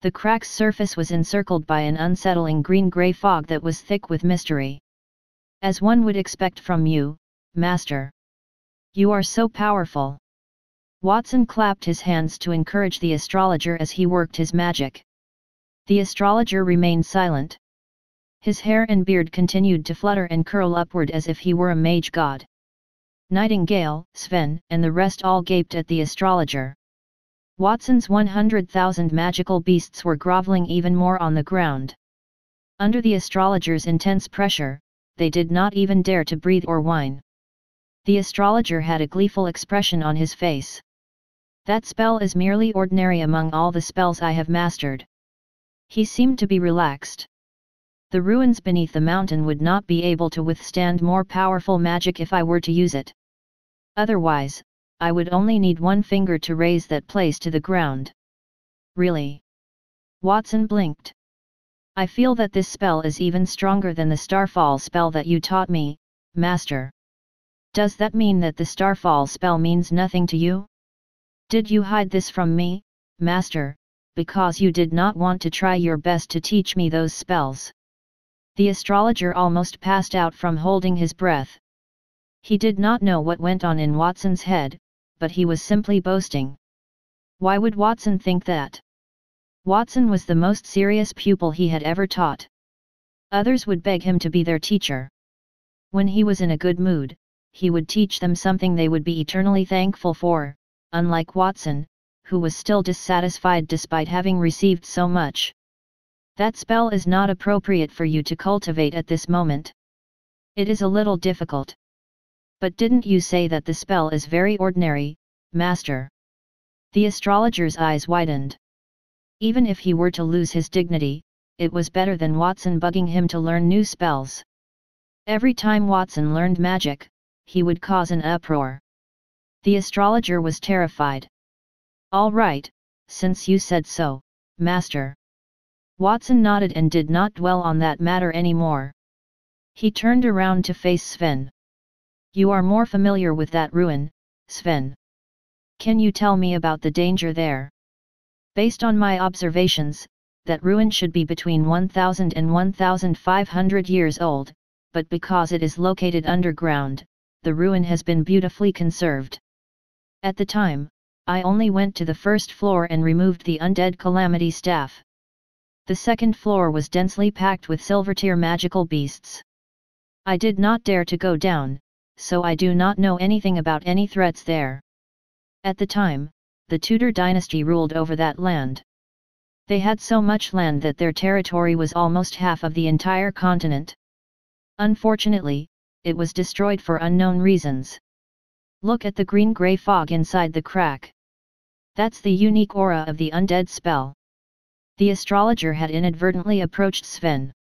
The crack's surface was encircled by an unsettling green-gray fog that was thick with mystery. As one would expect from you, Master. You are so powerful. Watson clapped his hands to encourage the astrologer as he worked his magic. The astrologer remained silent. His hair and beard continued to flutter and curl upward as if he were a mage god. Nightingale, Sven, and the rest all gaped at the astrologer. Watson's 100,000 magical beasts were groveling even more on the ground. Under the astrologer's intense pressure, they did not even dare to breathe or whine. The astrologer had a gleeful expression on his face. That spell is merely ordinary among all the spells I have mastered. He seemed to be relaxed. The ruins beneath the mountain would not be able to withstand more powerful magic if I were to use it. Otherwise, I would only need one finger to raise that place to the ground. Really? Watson blinked. I feel that this spell is even stronger than the Starfall spell that you taught me, Master. Does that mean that the Starfall spell means nothing to you? Did you hide this from me, Master, because you did not want to try your best to teach me those spells? The astrologer almost passed out from holding his breath. He did not know what went on in Watson's head, but he was simply boasting. Why would Watson think that? Watson was the most serious pupil he had ever taught. Others would beg him to be their teacher. When he was in a good mood, he would teach them something they would be eternally thankful for, unlike Watson, who was still dissatisfied despite having received so much. That spell is not appropriate for you to cultivate at this moment. It is a little difficult. But didn't you say that the spell is very ordinary, Master? The astrologer's eyes widened. Even if he were to lose his dignity, it was better than Watson bugging him to learn new spells. Every time Watson learned magic, he would cause an uproar. The astrologer was terrified. All right, since you said so, Master. Watson nodded and did not dwell on that matter anymore. He turned around to face Sven. You are more familiar with that ruin, Sven. Can you tell me about the danger there? Based on my observations, that ruin should be between 1000 and 1500 years old, but because it is located underground, the ruin has been beautifully conserved. At the time, I only went to the first floor and removed the Undead Calamity staff. The second floor was densely packed with silver-tier magical beasts. I did not dare to go down, so I do not know anything about any threats there. At the time, the Tudor dynasty ruled over that land. They had so much land that their territory was almost half of the entire continent. Unfortunately, it was destroyed for unknown reasons. Look at the green-gray fog inside the crack. That's the unique aura of the undead spell. The astrologer had inadvertently approached Sven.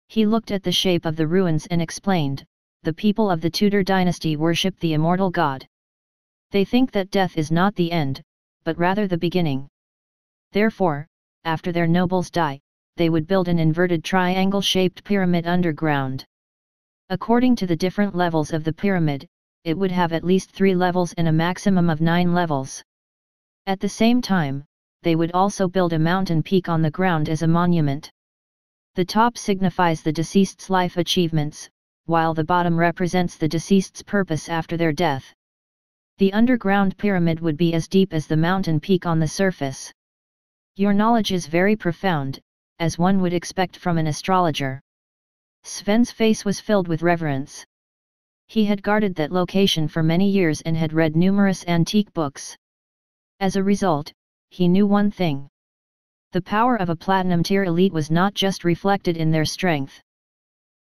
He looked at the shape of the ruins and explained, the people of the Tudor dynasty worship the immortal god. They think that death is not the end, but rather the beginning. Therefore, after their nobles die, they would build an inverted triangle-shaped pyramid underground. According to the different levels of the pyramid, it would have at least 3 levels and a maximum of 9 levels. At the same time, they would also build a mountain peak on the ground as a monument. The top signifies the deceased's life achievements, while the bottom represents the deceased's purpose after their death. The underground pyramid would be as deep as the mountain peak on the surface. Your knowledge is very profound, as one would expect from an astrologer. Sven's face was filled with reverence. He had guarded that location for many years and had read numerous antique books. As a result, he knew one thing. The power of a platinum-tier elite was not just reflected in their strength.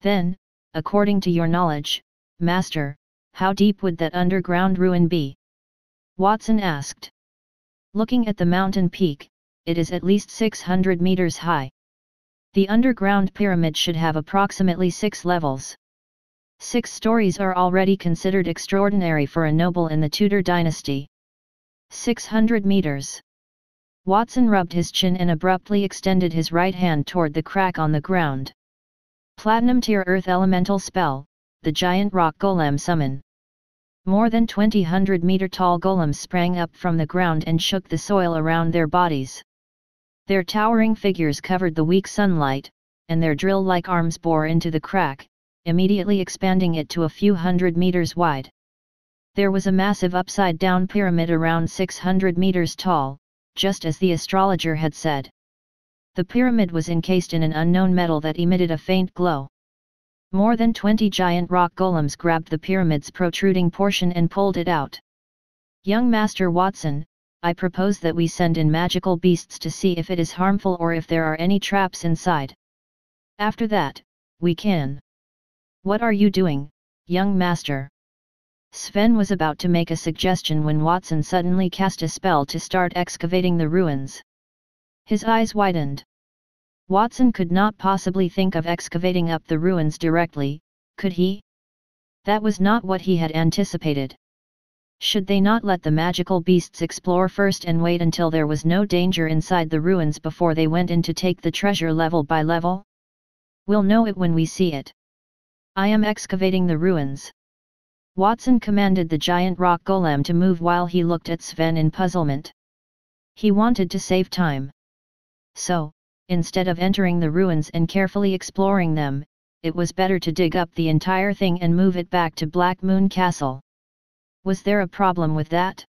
Then, according to your knowledge, Master, how deep would that underground ruin be? Watson asked. Looking at the mountain peak, it is at least 600 meters high. The underground pyramid should have approximately 6 levels. 6 stories are already considered extraordinary for a noble in the Tudor dynasty. 600 meters. Watson rubbed his chin and abruptly extended his right hand toward the crack on the ground. Platinum-tier earth elemental spell, the giant rock golem summon. More than 200-meter-tall golems sprang up from the ground and shook the soil around their bodies. Their towering figures covered the weak sunlight, and their drill-like arms bore into the crack, immediately expanding it to a few hundred meters wide. There was a massive upside-down pyramid around 600 meters tall, just as the astrologer had said. The pyramid was encased in an unknown metal that emitted a faint glow. More than 20 giant rock golems grabbed the pyramid's protruding portion and pulled it out. Young Master Watson, I propose that we send in magical beasts to see if it is harmful or if there are any traps inside. After that, we can. What are you doing, young master? Sven was about to make a suggestion when Watson suddenly cast a spell to start excavating the ruins. His eyes widened. Watson could not possibly think of excavating up the ruins directly, could he? That was not what he had anticipated. Should they not let the magical beasts explore first and wait until there was no danger inside the ruins before they went in to take the treasure level by level? We'll know it when we see it. I am excavating the ruins. Watson commanded the giant rock golem to move while he looked at Sven in puzzlement. He wanted to save time. So, instead of entering the ruins and carefully exploring them, it was better to dig up the entire thing and move it back to Black Moon Castle. Was there a problem with that?